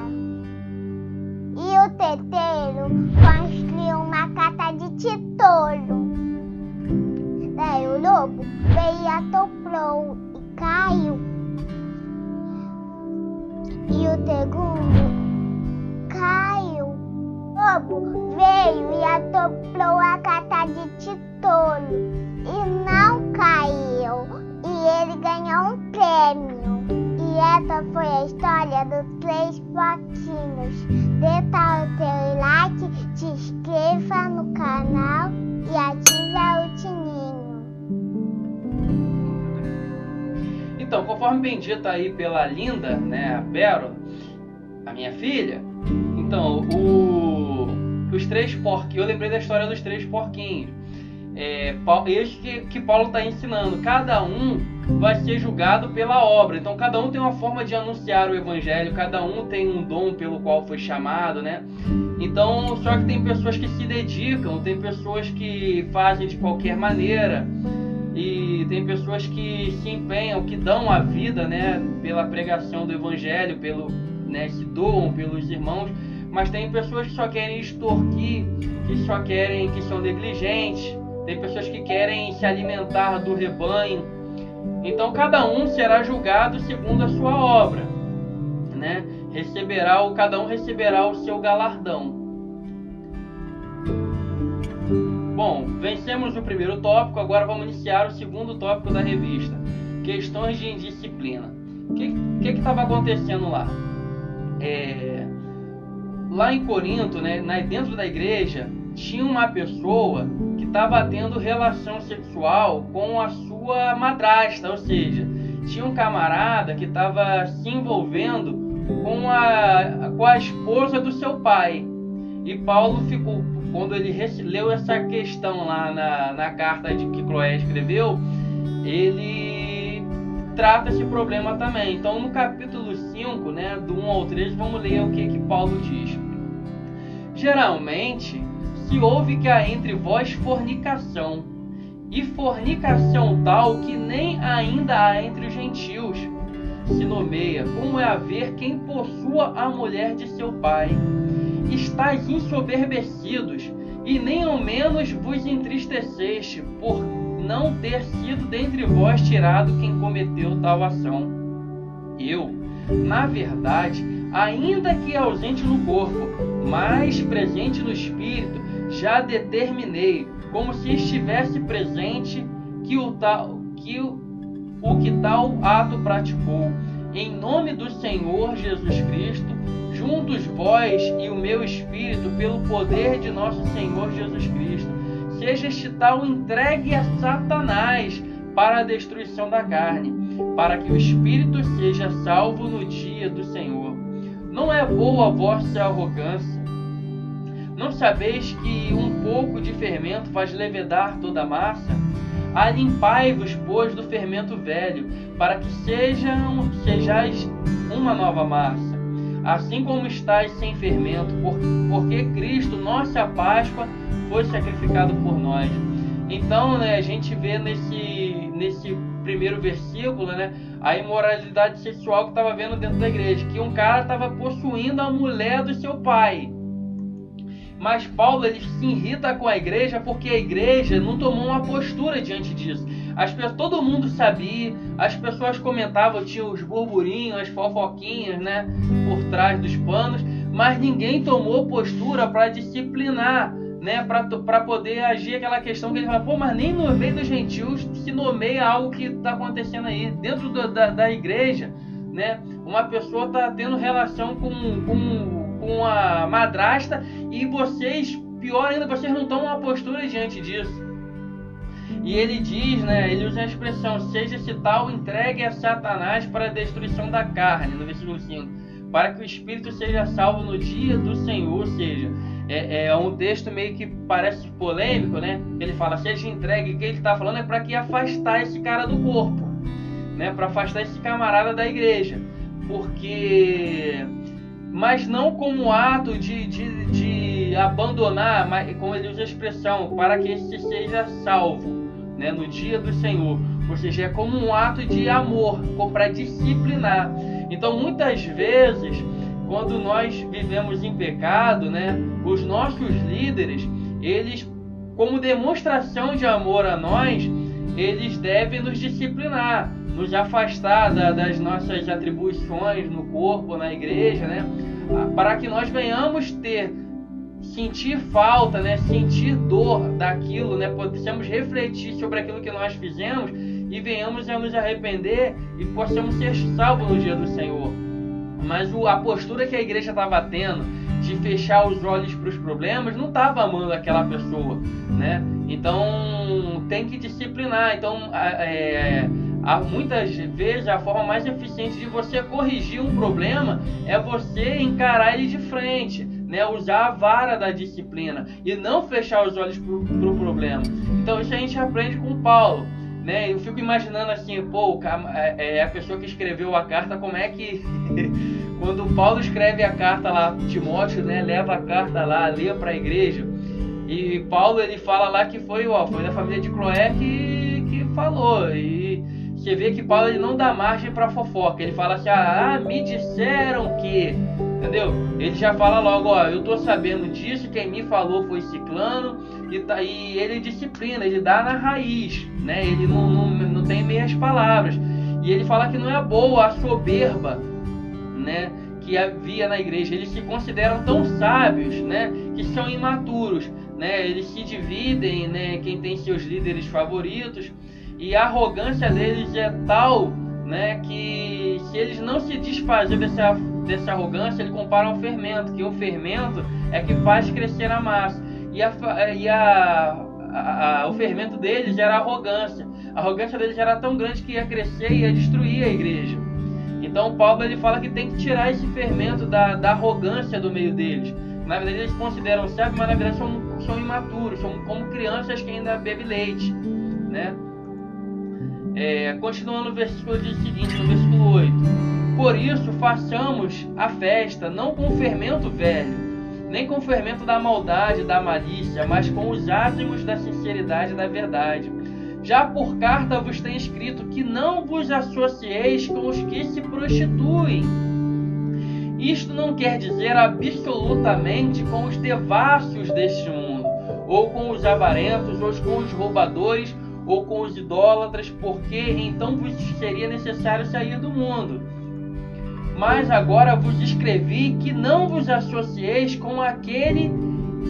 [SPEAKER 2] E o terceiro construiu uma casa de tijolo. Daí o lobo veio e atoprou e caiu. E o segundo caiu. O lobo veio e atoprou a casa de tijolo e não caiu. E ele ganhou um prêmio. E essa foi a história dos 3 porquinhos. Deixa o seu like, se inscreva no canal e ative o sininho.
[SPEAKER 1] Então, conforme bem dito aí pela Linda, né, a Pérola, a minha filha, então, os 3 porquinhos, eu lembrei da história dos 3 porquinhos. Isso que Paulo está ensinando. Cada um vai ser julgado pela obra. Então cada um tem uma forma de anunciar o evangelho, cada um tem um dom pelo qual foi chamado, né? Então, só que tem pessoas que se dedicam, tem pessoas que fazem de qualquer maneira, e tem pessoas que se empenham, que dão a vida, né, pela pregação do evangelho, se doam pelos irmãos. Mas tem pessoas que só querem extorquir, que são negligentes. Tem pessoas que querem se alimentar do rebanho. Então cada um será julgado segundo a sua obra, né? Cada um receberá o seu galardão. Bom, vencemos o primeiro tópico, agora vamos iniciar o segundo tópico da revista. Questões de indisciplina. O que estava acontecendo lá? Lá em Corinto, né, dentro da igreja, tinha uma pessoa que estava tendo relação sexual com a sua madrasta, ou seja, tinha um camarada que estava se envolvendo com a esposa do seu pai. E Paulo ficou, quando ele leu essa questão lá na carta que Cloé escreveu, ele trata esse problema também. Então no capítulo 5, né, do 1 ao 13, vamos ler o que Paulo diz. Geralmente se ouve que há entre vós fornicação, e fornicação tal que nem ainda há entre os gentios se nomeia, como é haver quem possua a mulher de seu pai. Estais ensoberbecidos, e nem ao menos vos entristeceste, por não ter sido dentre vós tirado quem cometeu tal ação. Eu, na verdade, ainda que ausente no corpo, mas presente no espírito, já determinei, como se estivesse presente, o que tal ato praticou. Em nome do Senhor Jesus Cristo, juntos vós e o meu espírito, pelo poder de nosso Senhor Jesus Cristo, seja este tal entregue a Satanás para a destruição da carne, para que o espírito seja salvo no dia do Senhor. Não é boa a vossa arrogância. Não sabeis que um pouco de fermento faz levedar toda a massa? Alimpai-vos, pois, do fermento velho, para que sejais uma nova massa, assim como estáis sem fermento, porque Cristo, nossa Páscoa, foi sacrificado por nós. Então, né, a gente vê nesse primeiro versículo, né, a imoralidade sexual que estava vendo dentro da igreja, que um cara estava possuindo a mulher do seu pai. Mas Paulo, ele se irrita com a igreja porque a igreja não tomou uma postura diante disso. Todo mundo sabia, as pessoas comentavam, tinha os burburinhos, as fofoquinhas, né, por trás dos panos, mas ninguém tomou postura para disciplinar, né, para poder agir aquela questão que ele fala, pô, mas nem no meio dos gentios se nomeia algo que está acontecendo aí, dentro da igreja, né, uma pessoa está tendo relação com a madrasta e vocês, pior ainda, vocês não tomam uma postura diante disso. E ele diz, né, ele usa a expressão, seja esse tal entregue a Satanás para a destruição da carne, no versículo 5, para que o espírito seja salvo no dia do Senhor. Ou seja, é um texto meio que parece polêmico, né? Ele fala, seja entregue, o que ele está falando é para que afastar esse cara do corpo, né? Para afastar esse camarada da igreja, mas não como ato de abandonar, mas como ele usa a expressão, para que esse seja salvo, né, no dia do Senhor. Ou seja, é como um ato de amor, para disciplinar. Então, muitas vezes, quando nós vivemos em pecado, né, os nossos líderes, eles, como demonstração de amor a nós, eles devem nos disciplinar, nos afastar das nossas atribuições no corpo, na igreja, né? Para que nós venhamos sentir falta, né? Sentir dor daquilo, né? Possamos refletir sobre aquilo que nós fizemos e venhamos a nos arrepender e possamos ser salvos no dia do Senhor. Mas a postura que a igreja estava tendo de fechar os olhos para os problemas não estava amando aquela pessoa, né? Então tem que disciplinar. Então muitas vezes a forma mais eficiente de você corrigir um problema é você encarar ele de frente, né? Usar a vara da disciplina e não fechar os olhos para o problema. Então isso a gente aprende com Paulo, né? Eu fico imaginando assim, pô, a pessoa que escreveu a carta, como é que quando Paulo escreve a carta lá, Timóteo, né, leva a carta lá, lê para a igreja, e Paulo, ele fala lá que foi da família de Cloé que falou, e você vê que Paulo, ele não dá margem para fofoca, ele fala assim, me disseram que, entendeu? Ele já fala logo, eu tô sabendo disso, quem me falou foi Ciclano, e ele disciplina, ele dá na raiz, né? Ele não tem meias palavras, e ele fala que não é boa a soberba, né, que havia na igreja. Eles se consideram tão sábios, né, que são imaturos, né? Eles se dividem, né, quem tem seus líderes favoritos, e a arrogância deles é tal, né, que se eles não se desfazerem dessa arrogância, ele compara ao fermento, que o fermento é que faz crescer a massa, o fermento deles era a arrogância. A arrogância deles era tão grande que ia crescer e ia destruir a igreja. Então Paulo, ele fala que tem que tirar esse fermento da arrogância do meio deles. Na verdade eles se consideram sábios, mas na verdade são imaturos, são como crianças que ainda bebem leite, né? Continuando no versículo seguinte, no versículo 8. Por isso façamos a festa, não com o fermento velho, nem com o fermento da maldade, da malícia, mas com os ázimos da sinceridade e da verdade. Já por carta vos tenho escrito que não vos associeis com os que se prostituem. Isto não quer dizer absolutamente com os devassos deste mundo, ou com os avarentos, ou com os roubadores, ou com os idólatras, porque então vos seria necessário sair do mundo. Mas agora vos escrevi que não vos associeis com aquele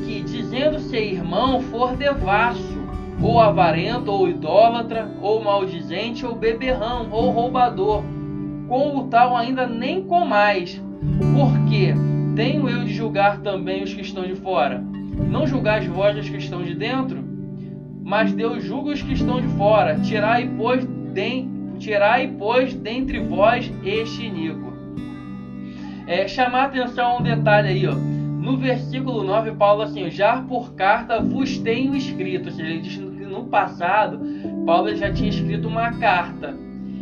[SPEAKER 1] que, dizendo ser irmão, for devasso, ou avarento, ou idólatra, ou maldizente, ou beberrão, ou roubador. Com o tal ainda nem comais, porque tenho eu de julgar também os que estão de fora. Não julgais vós os que estão de dentro, mas Deus julga os que estão de fora. Tirai, pois, dentre vós este iníquo. Chamar atenção a um detalhe aí, no versículo 9, Paulo assim, já por carta vos tenho escrito. Ou seja, ele diz que no passado, Paulo já tinha escrito uma carta.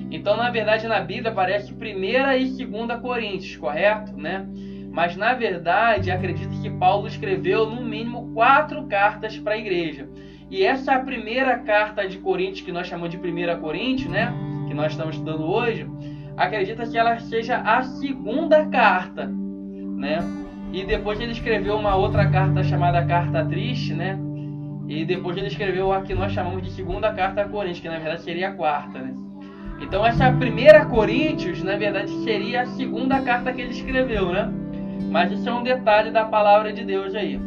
[SPEAKER 1] Então, na verdade, na Bíblia aparece 1ª e 2ª Coríntios, correto? Né? Mas, na verdade, acredito que Paulo escreveu, no mínimo, 4 cartas para a igreja. E essa primeira carta de Coríntios, que nós chamamos de 1 Coríntios, né, que nós estamos estudando hoje, acredita que ela seja a segunda carta, né? E depois ele escreveu uma outra carta chamada Carta Triste, né? E depois ele escreveu a que nós chamamos de segunda carta a Coríntios, que na verdade seria a quarta, né? Então essa 1 Coríntios, na verdade, seria a segunda carta que ele escreveu, né? Mas isso é um detalhe da palavra de Deus aí.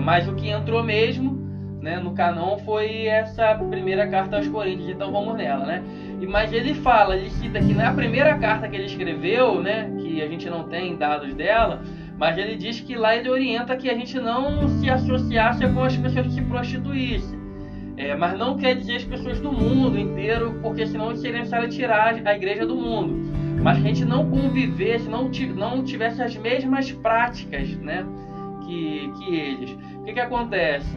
[SPEAKER 1] Mas o que entrou mesmo, né, no canon foi essa primeira carta aos Coríntios, então vamos nela, né? Mas ele cita que na primeira carta que ele escreveu, né, que a gente não tem dados dela, mas ele diz que lá ele orienta que a gente não se associasse com as pessoas que se prostituíssem. Mas não quer dizer as pessoas do mundo inteiro, porque senão seria necessário tirar a igreja do mundo. Mas que a gente não convivesse, não tivesse as mesmas práticas, né, que eles. O que acontece?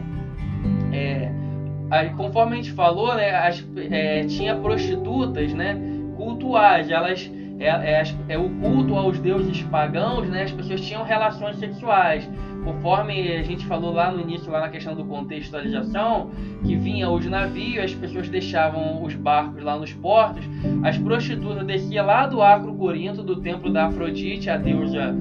[SPEAKER 1] Conforme a gente falou, né, tinha prostitutas, né, cultuais, o culto aos deuses pagãos, né, as pessoas tinham relações sexuais. Conforme a gente falou lá no início, lá na questão do contextualização, que vinha os navios, as pessoas deixavam os barcos lá nos portos, as prostitutas desciam lá do Acro Corinto, do templo da Afrodite, a deusa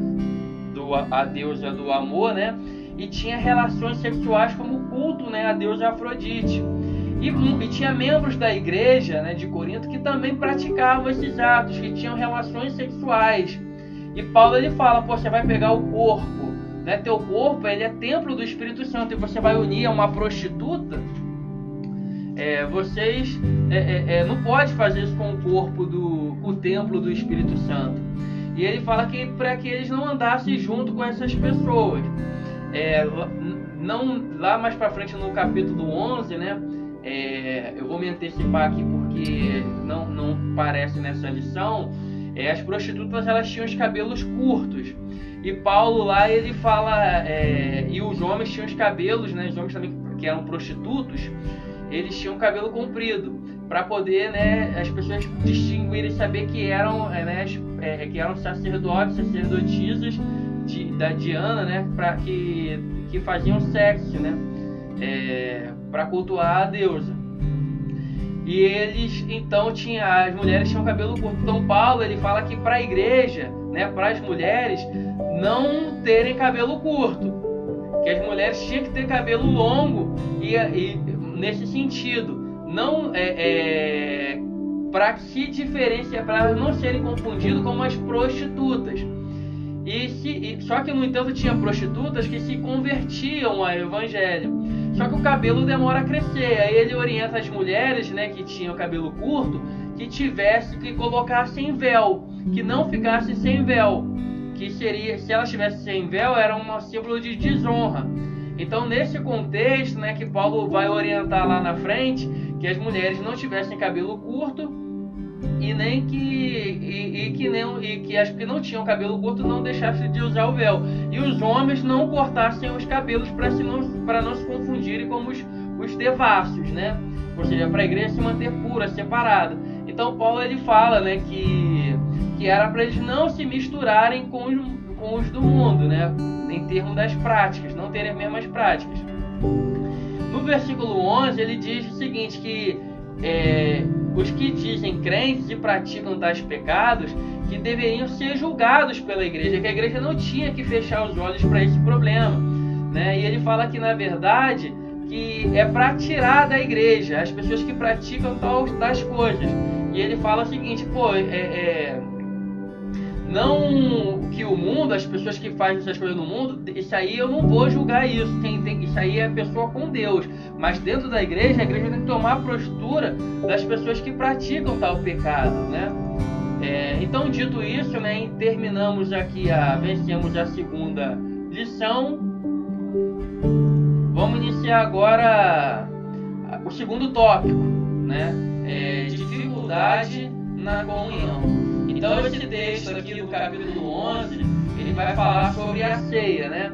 [SPEAKER 1] do amor, né, e tinha relações sexuais como culto, né, a deusa Afrodite. E tinha membros da igreja, né, de Corinto que também praticavam esses atos, que tinham relações sexuais. E Paulo ele fala, você vai pegar o corpo, né, teu corpo ele é templo do Espírito Santo, e você vai unir a uma prostituta, vocês não pode fazer isso com o corpo o templo do Espírito Santo. E ele fala que para que eles não andassem junto com essas pessoas. Lá mais para frente no capítulo 11, né, eu vou me antecipar aqui porque não parece nessa lição, as prostitutas elas tinham os cabelos curtos, e Paulo lá ele fala, e os homens tinham os cabelos, né, os homens também que eram prostitutos, eles tinham cabelo comprido, para poder, né, as pessoas distinguirem e saber que eram, que eram sacerdotes, sacerdotisas da Diana, né, que faziam sexo, né, para cultuar a deusa. E eles, então, as mulheres tinham cabelo curto. Então Paulo ele fala que para a igreja, né, para as mulheres não terem cabelo curto, que as mulheres tinham que ter cabelo longo e nesse sentido, não para se diferenciar, para elas não serem confundidas como as prostitutas. Só que no entanto tinha prostitutas que se convertiam ao evangelho. Só que o cabelo demora a crescer. Aí ele orienta as mulheres, né, que tinham cabelo curto, que colocassem véu, que não ficassem sem véu, que seria, se elas estivessem sem véu, era um símbolo de desonra. Então nesse contexto, né, que Paulo vai orientar lá na frente, que as mulheres não tivessem cabelo curto e que as que não tinham cabelo curto não deixassem de usar o véu, e os homens não cortassem os cabelos para não se confundirem como os devassos, né? Ou seja, para a igreja se manter pura, separada. Então Paulo ele fala, né, que era para eles não se misturarem com os do mundo, né, em termos das práticas, não terem as mesmas práticas. No versículo 11 ele diz o seguinte, que os que dizem crentes e praticam tais pecados, que deveriam ser julgados pela igreja, que a igreja não tinha que fechar os olhos para esse problema, né? E ele fala que na verdade que é para tirar da igreja as pessoas que praticam tais coisas. E ele fala o seguinte, não que o mundo, as pessoas que fazem essas coisas no mundo, isso aí eu não vou julgar isso. Isso aí é a pessoa com Deus. Mas dentro da igreja, a igreja tem que tomar a postura das pessoas que praticam tal pecado, né? Então, dito isso, né, terminamos aqui, vencemos a segunda lição. Vamos iniciar agora o segundo tópico, né? Dificuldade na comunhão. Então esse texto aqui do capítulo 11, ele vai falar sobre a ceia, né?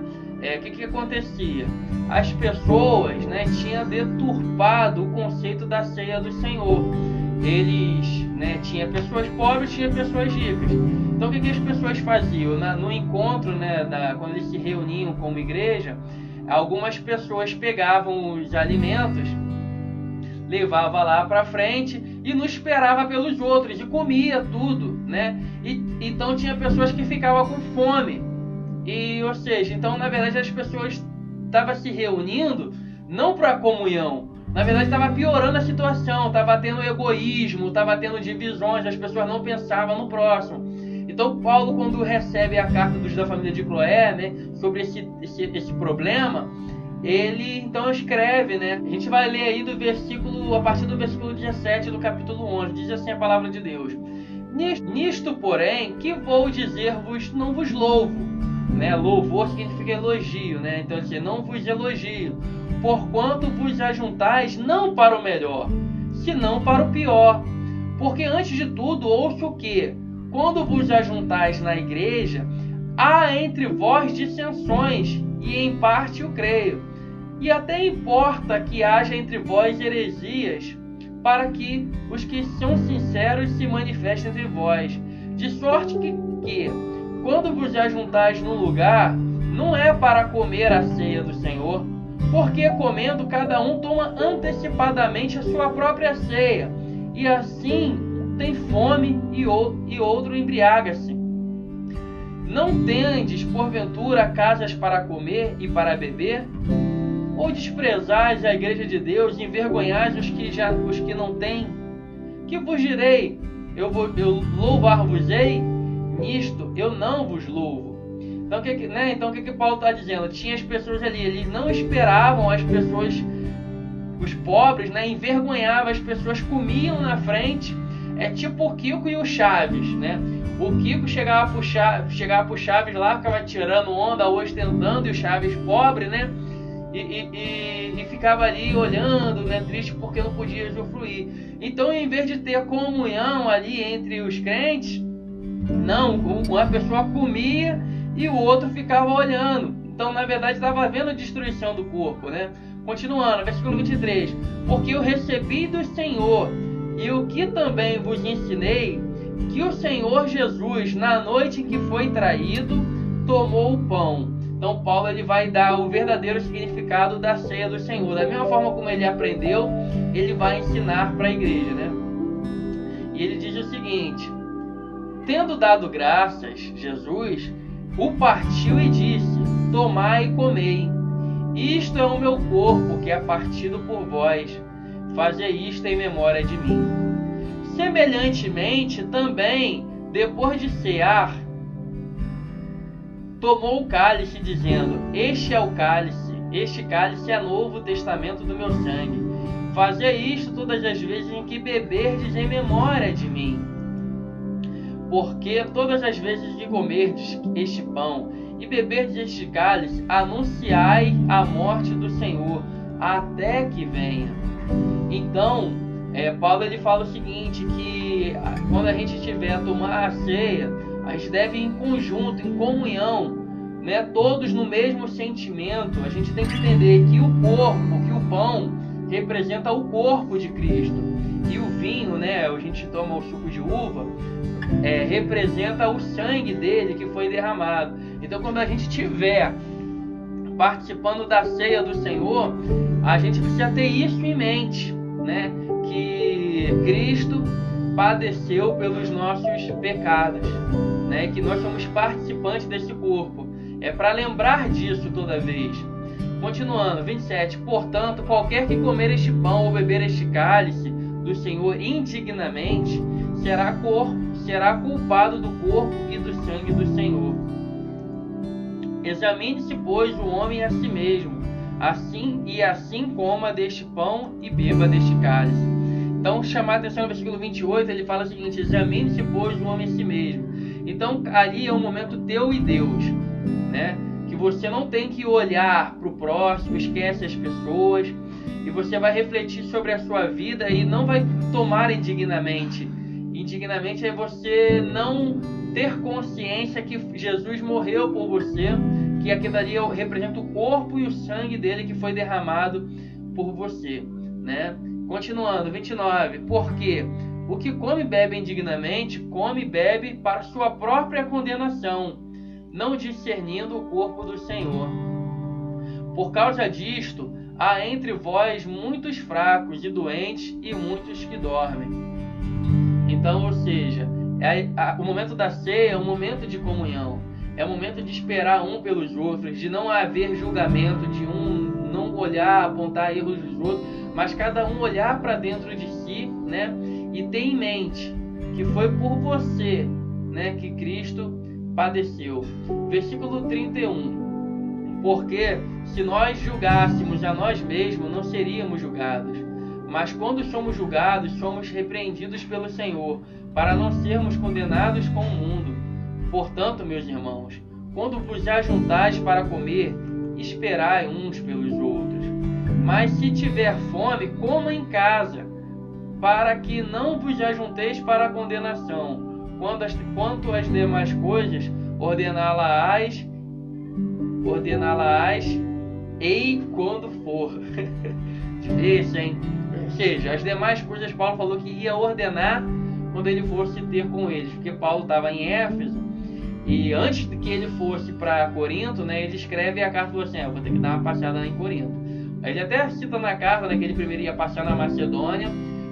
[SPEAKER 1] O que acontecia? As pessoas, né, tinham deturpado o conceito da ceia do Senhor. Eles, né, tinha pessoas pobres, tinha pessoas ricas. Então o que as pessoas faziam? No encontro, né, quando eles se reuniam como igreja, algumas pessoas pegavam os alimentos, levava lá para frente e não esperava pelos outros e comia tudo, né? Então tinha pessoas que ficavam com fome. Ou seja, então na verdade as pessoas estavam se reunindo não para comunhão. Na verdade estava piorando a situação, estava tendo egoísmo, estava tendo divisões, as pessoas não pensavam no próximo. Então Paulo, quando recebe a carta da família de Cloé, né, sobre esse problema, ele então escreve, né? A gente vai ler aí a partir do versículo 17 do capítulo 11, diz assim a palavra de Deus: Nisto, porém, que vou dizer-vos, não vos louvo, né? Louvor significa elogio, né? Então assim, não vos elogio, porquanto vos ajuntais não para o melhor, senão para o pior. Porque antes de tudo ouço que, quando vos ajuntais na igreja, há entre vós dissensões, e em parte o creio. E até importa que haja entre vós heresias, para que os que são sinceros se manifestem entre vós. De sorte que quando vos ajuntais num lugar, não é para comer a ceia do Senhor, porque comendo cada um toma antecipadamente a sua própria ceia, e assim tem fome e outro embriaga-se. Não tendes, porventura, casas para comer e para beber? Ou desprezais a igreja de Deus e envergonhais os que não têm? Que vos direi? Eu louvar-vos-ei? Nisto eu não vos louvo. Então o que Paulo está dizendo? Tinha as pessoas ali, eles não esperavam as pessoas, os pobres, né, envergonhavam as pessoas, comiam na frente. É tipo o Kiko e o Chaves, né? O Kiko chegava pro Chaves lá, ficava tirando onda, ostentando, e o Chaves pobre, né? E ficava ali olhando, né? Triste porque não podia usufruir. Então, em vez de ter comunhão ali entre os crentes, não, uma pessoa comia e o outro ficava olhando. Então, na verdade, estava havendo destruição do corpo, né? Continuando, versículo 23. Porque eu recebi do Senhor, e o que também vos ensinei, que o Senhor Jesus, na noite em que foi traído, tomou o pão. Então Paulo ele vai dar o verdadeiro significado da ceia do Senhor. Da mesma forma como ele aprendeu, ele vai ensinar para a igreja, né? E ele diz o seguinte: tendo dado graças, Jesus o partiu e disse: tomai e comei. Isto é o meu corpo, que é partido por vós. Fazei isto em memória de mim. Semelhantemente, também, depois de cear, tomou o cálice, dizendo: este cálice é novo testamento do meu sangue. Fazei isto todas as vezes em que beberdes em memória de mim. Porque todas as vezes que comerdes este pão e beberdes este cálice, anunciai a morte do Senhor, até que venha. Então, Paulo ele fala o seguinte, que quando a gente tiver a tomar a ceia, a gente deve ir em conjunto, em comunhão, né? Todos no mesmo sentimento. A gente tem que entender que o pão representa o corpo de Cristo, e o vinho, né? A gente toma o suco de uva, representa o sangue dele que foi derramado. Então, quando a gente estiver participando da ceia do Senhor, a gente precisa ter isso em mente, né? Que Cristo padeceu pelos nossos pecados, né? Que nós somos participantes desse corpo. É para lembrar disso toda vez. Continuando, 27. Portanto, qualquer que comer este pão ou beber este cálice do Senhor indignamente será culpado do corpo e do sangue do Senhor. Examine-se, pois, o homem a si mesmo, assim coma deste pão e beba deste cálice. Então, chamar a atenção no versículo 28, ele fala o seguinte: examine-se, pois, o homem a si mesmo. Então, ali é um momento teu e Deus, né? Que você não tem que olhar para o próximo, esquece as pessoas, e você vai refletir sobre a sua vida e não vai tomar indignamente. Indignamente é você não ter consciência que Jesus morreu por você, que aquilo ali representa o corpo e o sangue dele que foi derramado por você, né? Continuando, 29. Porque o que come e bebe indignamente, come e bebe para sua própria condenação, não discernindo o corpo do Senhor. Por causa disto, há entre vós muitos fracos e doentes e muitos que dormem. Então, ou seja, o momento da ceia é um momento de comunhão. É um momento de esperar um pelos outros, de não haver julgamento, de um não olhar, apontar erros dos outros, mas cada um olhar para dentro de si, né? E ter em mente que foi por você, né, que Cristo padeceu. Versículo 31. Porque se nós julgássemos a nós mesmos, não seríamos julgados. Mas quando somos julgados, somos repreendidos pelo Senhor, para não sermos condenados com o mundo. Portanto, meus irmãos, quando vos ajuntais para comer, esperai uns pelos outros. Mas se tiver fome, coma em casa, para que não vos ajunteis para a condenação. Quanto às demais coisas, ordená-la-ás ei quando for. Difícil, hein? Ou seja, as demais coisas Paulo falou que ia ordenar quando ele fosse ter com eles, porque Paulo estava em Éfeso, e antes de que ele fosse para Corinto, né, ele escreve a carta e falou assim, eu vou ter que dar uma passeada em Corinto. Ele até cita na carta, né, que ele primeiro ia passear na Macedônia,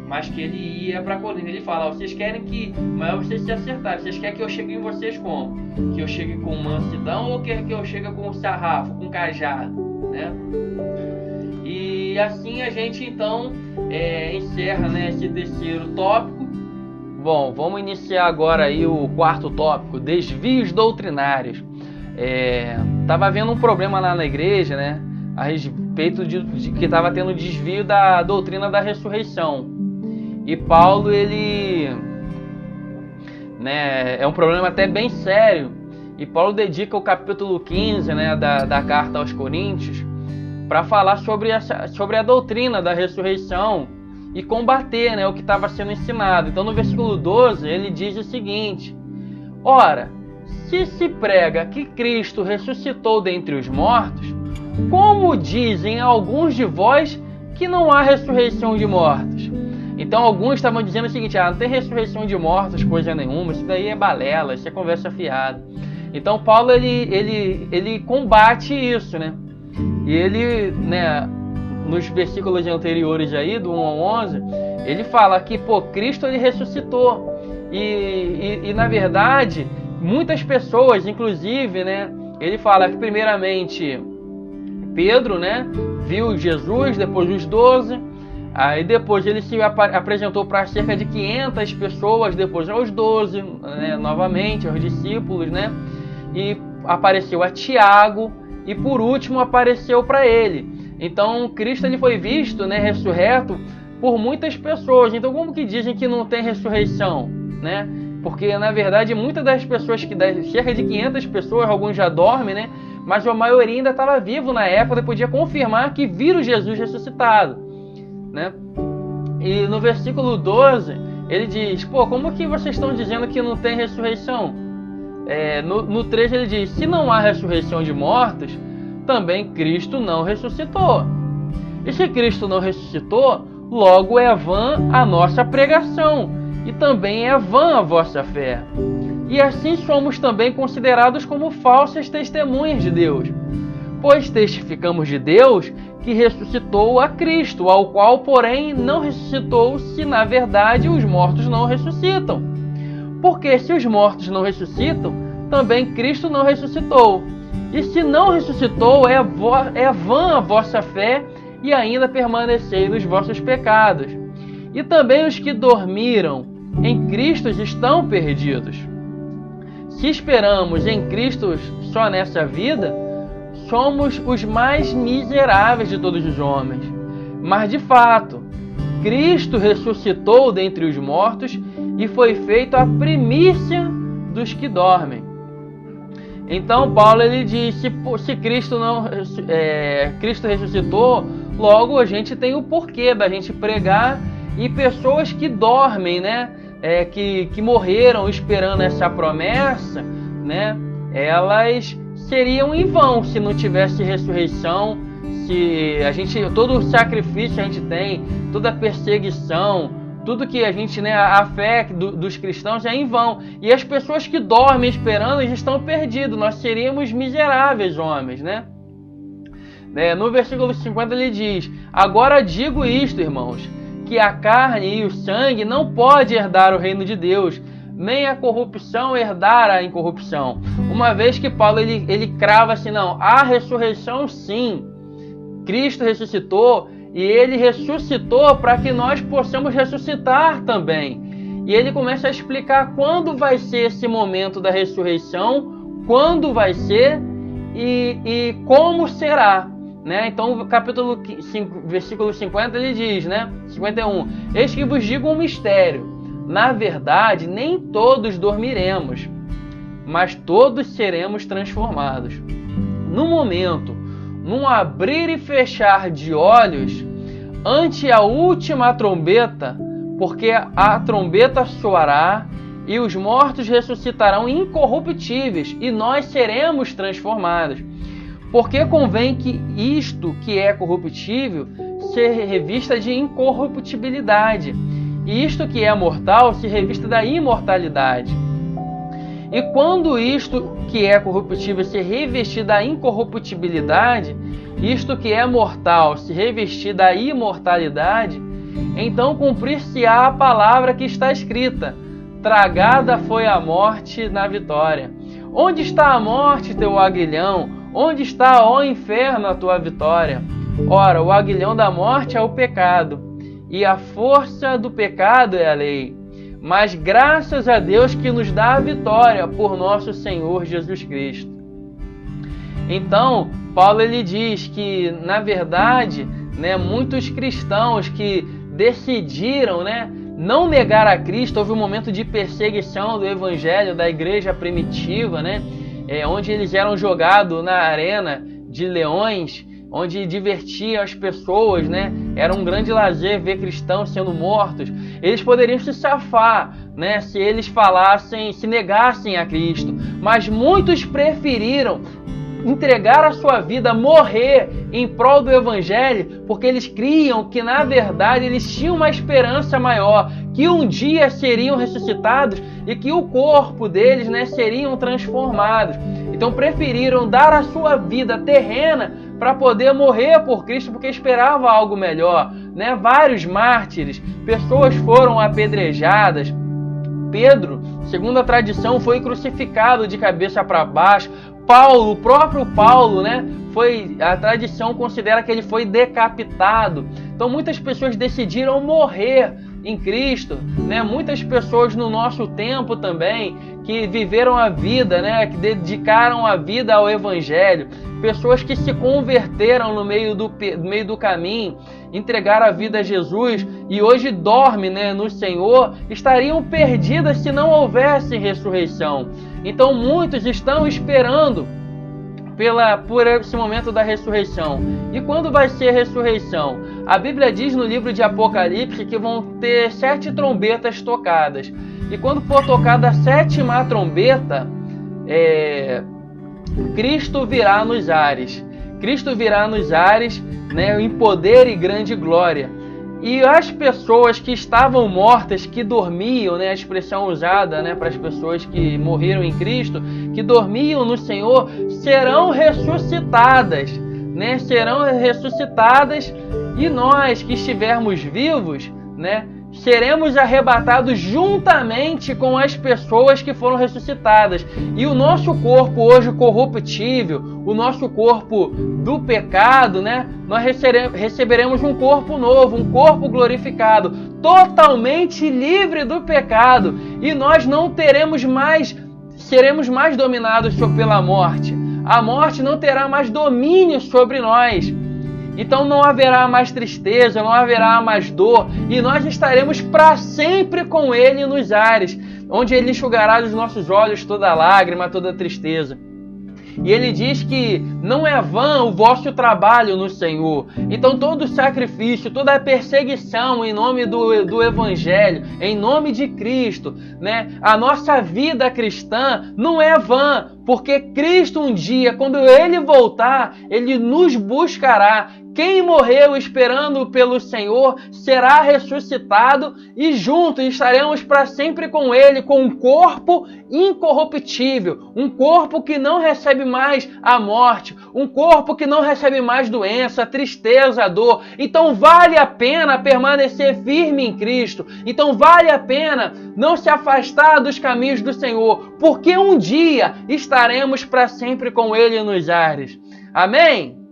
[SPEAKER 1] mas que ele ia para Corinto. Ele fala, vocês querem que, mas vocês se acertarem, vocês querem que eu chegue em vocês como? Que eu chegue com mansidão ou quer que eu chegue com sarrafo, com cajado, né? E assim a gente então encerra, né, esse terceiro tópico. Bom, vamos iniciar agora aí o quarto tópico, desvios doutrinários. Tava havendo um problema lá na igreja, né, a respeito de que estava tendo desvio da doutrina da ressurreição. E Paulo, ele, né, é um problema até bem sério. E Paulo dedica o capítulo 15, né, da carta aos Coríntios para falar sobre a doutrina da ressurreição e combater, né, o que estava sendo ensinado. Então, no versículo 12, ele diz o seguinte: ora, se prega que Cristo ressuscitou dentre os mortos, como dizem alguns de vós que não há ressurreição de mortos? Então, alguns estavam dizendo o seguinte: não tem ressurreição de mortos, coisa nenhuma, isso daí é balela, isso é conversa fiada. Então, Paulo, ele combate isso, né? E ele, né, nos versículos anteriores aí, do 1 ao 11, ele fala que, Cristo, ele ressuscitou. E na verdade, muitas pessoas, inclusive, né, ele fala que, primeiramente, Pedro, né, viu Jesus, depois os 12, aí depois ele se apresentou para cerca de 500 pessoas, depois aos 12, né, novamente, aos discípulos, né, e apareceu a Tiago, e por último apareceu para ele. Então, Cristo, ele foi visto, né, ressurreto por muitas pessoas. Então, como que dizem que não tem ressurreição, né? Porque, na verdade, muitas das pessoas, cerca de 500 pessoas, alguns já dormem, né? Mas a maioria ainda estava vivo na época e podia confirmar que viram Jesus ressuscitado, né? E no versículo 12, ele diz, como que vocês estão dizendo que não tem ressurreição? No 13 ele diz, se não há ressurreição de mortos, também Cristo não ressuscitou. E se Cristo não ressuscitou, logo é vã a nossa pregação, e também é vã a vossa fé. E assim somos também considerados como falsas testemunhas de Deus, pois testificamos de Deus que ressuscitou a Cristo, ao qual, porém, não ressuscitou, se na verdade os mortos não ressuscitam. Porque se os mortos não ressuscitam, também Cristo não ressuscitou. E se não ressuscitou, é vã a vossa fé, e ainda permanecei nos vossos pecados. E também os que dormiram em Cristo estão perdidos. Se esperamos em Cristo só nessa vida, somos os mais miseráveis de todos os homens. Mas de fato, Cristo ressuscitou dentre os mortos e foi feito a primícia dos que dormem. Então Paulo, ele diz, se Cristo Cristo ressuscitou, logo a gente tem o porquê da gente pregar, e pessoas que dormem, né, que morreram esperando essa promessa, né, elas seriam em vão se não tivesse ressurreição, se todo o sacrifício que a gente tem, toda a perseguição, tudo que a gente, né, a fé dos cristãos é em vão. E as pessoas que dormem esperando, eles estão perdidos. Nós seríamos miseráveis homens, né? No versículo 50 ele diz: agora digo isto, irmãos, que a carne e o sangue não pode herdar o reino de Deus, nem a corrupção herdar a incorrupção. Uma vez que Paulo ele crava assim, não, há ressurreição sim. Cristo ressuscitou e ele ressuscitou para que nós possamos ressuscitar também. E ele começa a explicar quando vai ser esse momento da ressurreição, quando vai ser e como será. Então, capítulo 5, versículo 50, ele diz, 51, eis que vos digo um mistério. Na verdade, nem todos dormiremos, mas todos seremos transformados. No momento, num abrir e fechar de olhos, ante a última trombeta, porque a trombeta soará e os mortos ressuscitarão incorruptíveis e nós seremos transformados. Porque convém que isto que é corruptível se revista de incorruptibilidade, e isto que é mortal se revista da imortalidade. E quando isto que é corruptível se revestir da incorruptibilidade, isto que é mortal se revestir da imortalidade, então cumprir-se-á a palavra que está escrita: tragada foi a morte na vitória. Onde está a morte, teu aguilhão? Onde está, ó inferno, a tua vitória? Ora, o aguilhão da morte é o pecado, e a força do pecado é a lei. Mas graças a Deus que nos dá a vitória por nosso Senhor Jesus Cristo. Então, Paulo ele diz que, na verdade, muitos cristãos que decidiram não negar a Cristo, houve um momento de perseguição do evangelho da igreja primitiva, onde eles eram jogados na arena de leões, onde divertiam as pessoas, Era um grande lazer ver cristãos sendo mortos. Eles poderiam se safar, se eles falassem, se negassem a Cristo. Mas muitos preferiram entregar a sua vida, morrer em prol do Evangelho, porque eles criam que, na verdade, eles tinham uma esperança maior, que um dia seriam ressuscitados e que o corpo deles seriam transformados. Então preferiram dar a sua vida terrena para poder morrer por Cristo, porque esperava algo melhor. Vários mártires, pessoas foram apedrejadas. Pedro, segundo a tradição, foi crucificado de cabeça para baixo. Paulo, o próprio Paulo, a tradição considera que ele foi decapitado. Então muitas pessoas decidiram morrer em Cristo, Muitas pessoas no nosso tempo também que viveram a vida, que dedicaram a vida ao Evangelho. Pessoas que se converteram no meio do caminho, entregaram a vida a Jesus e hoje dormem no Senhor, estariam perdidas se não houvesse ressurreição. Então muitos estão esperando por esse momento da ressurreição. E quando vai ser a ressurreição? A Bíblia diz no livro de Apocalipse que vão ter 7 trombetas tocadas. E quando for tocada a 7ª trombeta, Cristo virá nos ares. Cristo virá nos ares, em poder e grande glória. E as pessoas que estavam mortas, que dormiam, a expressão usada para as pessoas que morreram em Cristo, que dormiam no Senhor, serão ressuscitadas. Serão ressuscitadas e nós que estivermos vivos, seremos arrebatados juntamente com as pessoas que foram ressuscitadas. E o nosso corpo hoje corruptível, o nosso corpo do pecado, nós receberemos um corpo novo, um corpo glorificado, totalmente livre do pecado. E nós não seremos mais dominados pela morte. A morte não terá mais domínio sobre nós. Então não haverá mais tristeza, não haverá mais dor, e nós estaremos para sempre com Ele nos ares, onde Ele enxugará dos nossos olhos toda lágrima, toda tristeza. E Ele diz que não é vã o vosso trabalho no Senhor. Então todo sacrifício, toda perseguição em nome do Evangelho, em nome de Cristo, a nossa vida cristã não é vã, porque Cristo um dia, quando Ele voltar, Ele nos buscará. Quem morreu esperando pelo Senhor será ressuscitado e juntos estaremos para sempre com Ele, com um corpo incorruptível, um corpo que não recebe mais a morte, um corpo que não recebe mais doença, tristeza, dor. Então vale a pena permanecer firme em Cristo. Então vale a pena não se afastar dos caminhos do Senhor, porque um dia estaremos para sempre com Ele nos ares. Amém?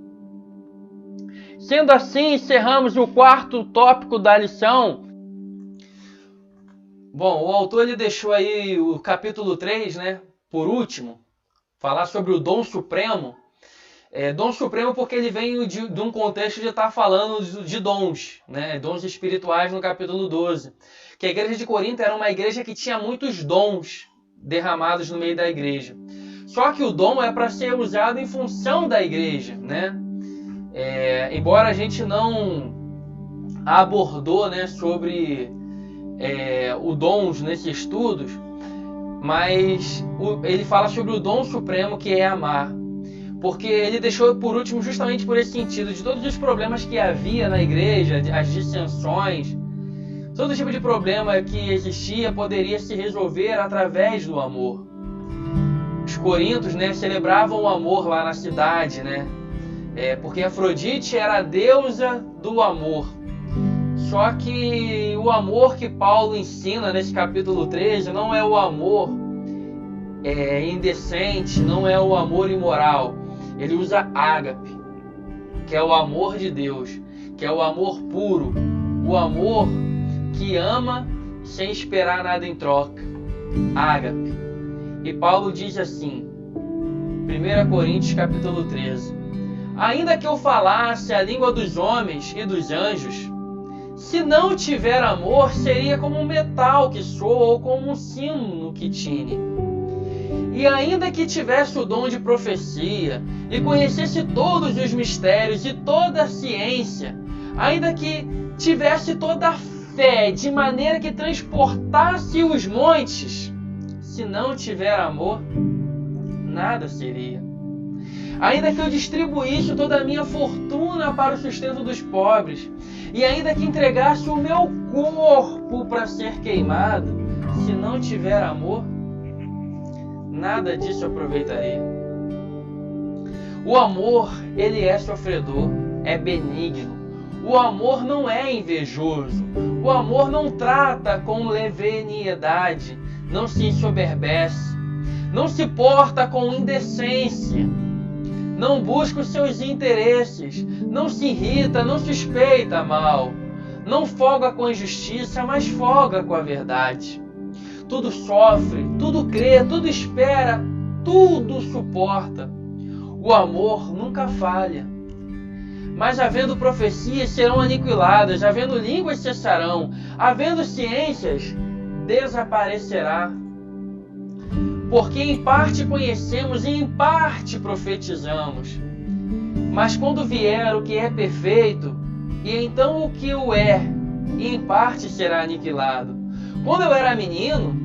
[SPEAKER 1] Sendo assim, encerramos o quarto tópico da lição. Bom, o autor ele deixou aí o capítulo 3, né, por último, falar sobre o dom supremo. Dom supremo porque ele vem de um contexto de estar falando de dons, né, dons espirituais no capítulo 12. Que a igreja de Corinto era uma igreja que tinha muitos dons derramados no meio da igreja. Só que o dom é para ser usado em função da igreja, né? Embora a gente não abordou, né, sobre o dons nesses estudos, mas ele fala sobre o dom supremo que é amar, porque ele deixou por último justamente por esse sentido, de todos os problemas que havia na igreja, as dissensões, todo tipo de problema que existia poderia se resolver através do amor. Os coríntios, né, celebravam o amor lá na cidade, né? Porque Afrodite era a deusa do amor. Só que o amor que Paulo ensina nesse capítulo 13 não é o amor indecente, não é o amor imoral. Ele usa ágape, que é o amor de Deus, que é o amor puro, o amor que ama sem esperar nada em troca. Ágape. E Paulo diz assim, 1 Coríntios capítulo 13: ainda que eu falasse a língua dos homens e dos anjos, se não tiver amor, seria como um metal que soa ou como um sino que tine. E ainda que tivesse o dom de profecia e conhecesse todos os mistérios e toda a ciência, ainda que tivesse toda a fé de maneira que transportasse os montes, se não tiver amor, nada seria. Ainda que eu distribuísse toda a minha fortuna para o sustento dos pobres, e ainda que entregasse o meu corpo para ser queimado, se não tiver amor, nada disso aproveitaria. O amor, ele é sofredor, é benigno. O amor não é invejoso. O amor não trata com leviandade, não se ensoberbece, não se porta com indecência, não busca os seus interesses, não se irrita, não suspeita mal, não folga com a injustiça, mas folga com a verdade. Tudo sofre, tudo crê, tudo espera, tudo suporta. O amor nunca falha. Mas havendo profecias serão aniquiladas, havendo línguas cessarão, havendo ciências desaparecerá. Porque em parte conhecemos e em parte profetizamos. Mas quando vier o que é perfeito, e então o que o é, em parte será aniquilado. Quando eu era menino,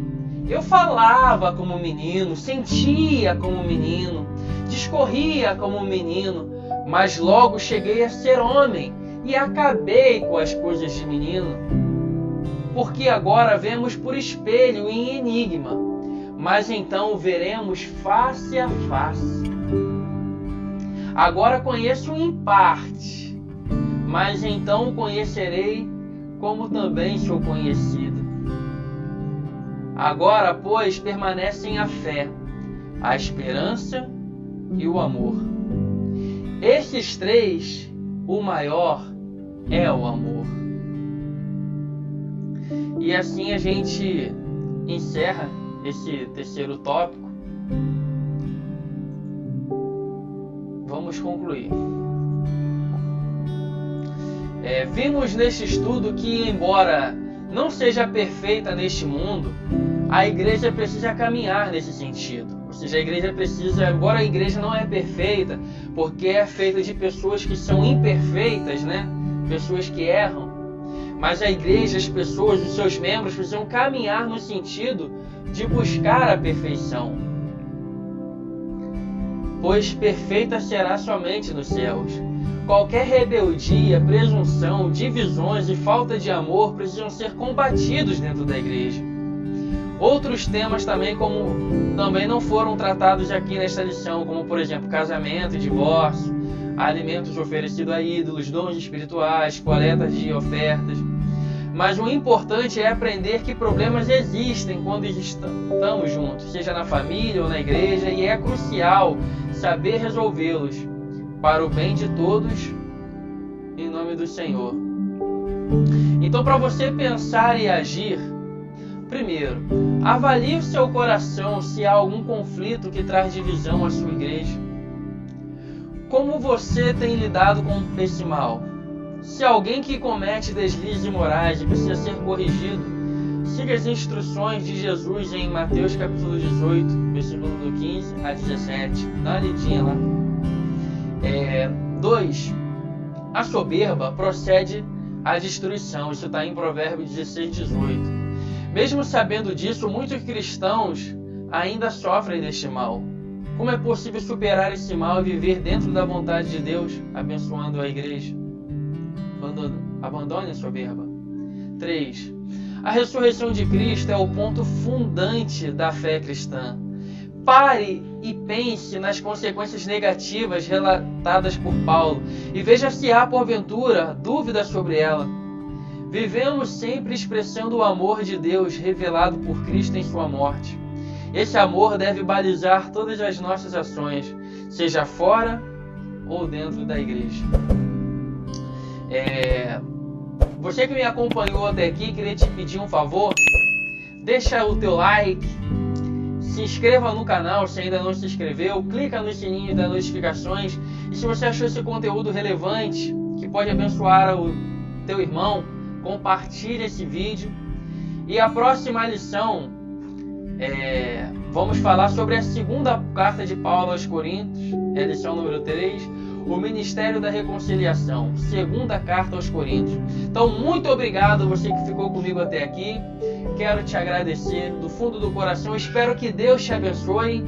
[SPEAKER 1] eu falava como menino, sentia como menino, discorria como menino, mas logo cheguei a ser homem e acabei com as coisas de menino. Porque agora vemos por espelho em enigma, mas então veremos face a face. Agora conheço em parte, mas então conhecerei como também sou conhecido. Agora, pois, permanecem a fé, a esperança e o amor. Esses três, o maior é o amor. E assim a gente encerra esse terceiro tópico. Vamos concluir. Vimos neste estudo que, embora não seja perfeita neste mundo, a igreja precisa caminhar nesse sentido. Ou seja, a igreja precisa, embora a igreja não é perfeita, porque é feita de pessoas que são imperfeitas, né? Pessoas que erram. Mas a igreja, as pessoas, os seus membros precisam caminhar no sentido de buscar a perfeição. Pois perfeita será somente nos céus. Qualquer rebeldia, presunção, divisões e falta de amor precisam ser combatidos dentro da igreja. Outros temas também não foram tratados aqui nesta lição, como por exemplo casamento e divórcio, alimentos oferecidos a ídolos, dons espirituais, coletas de ofertas. Mas o importante é aprender que problemas existem quando estamos juntos, seja na família ou na igreja, e é crucial saber resolvê-los para o bem de todos, em nome do Senhor. Então, para você pensar e agir, primeiro, avalie o seu coração se há algum conflito que traz divisão à sua igreja. Como você tem lidado com esse mal? Se alguém que comete deslizes imorais e precisa ser corrigido, siga as instruções de Jesus em Mateus capítulo 18, versículo do 15 a 17. Dá uma lidinha lá. 2. A soberba procede à destruição. Isso está em Provérbios 16, 18. Mesmo sabendo disso, muitos cristãos ainda sofrem deste mal. Como é possível superar esse mal e viver dentro da vontade de Deus, abençoando a igreja? Abandone a soberba. 3. A ressurreição de Cristo é o ponto fundante da fé cristã. Pare e pense nas consequências negativas relatadas por Paulo e veja se há, porventura, dúvidas sobre ela. Vivemos sempre expressando o amor de Deus revelado por Cristo em sua morte. Esse amor deve balizar todas as nossas ações, seja fora ou dentro da igreja. Você que me acompanhou até aqui, queria te pedir um favor. Deixa o teu like, se inscreva no canal se ainda não se inscreveu, clica no sininho das notificações, e se você achou esse conteúdo relevante, que pode abençoar o teu irmão, compartilhe esse vídeo. E a próxima lição, vamos falar sobre a segunda carta de Paulo aos Coríntios, a lição número 3, o Ministério da Reconciliação, segunda carta aos Coríntios. Então, muito obrigado você que ficou comigo até aqui. Quero te agradecer do fundo do coração. Espero que Deus te abençoe.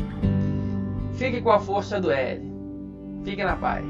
[SPEAKER 1] Fique com a força do L. Fique na paz.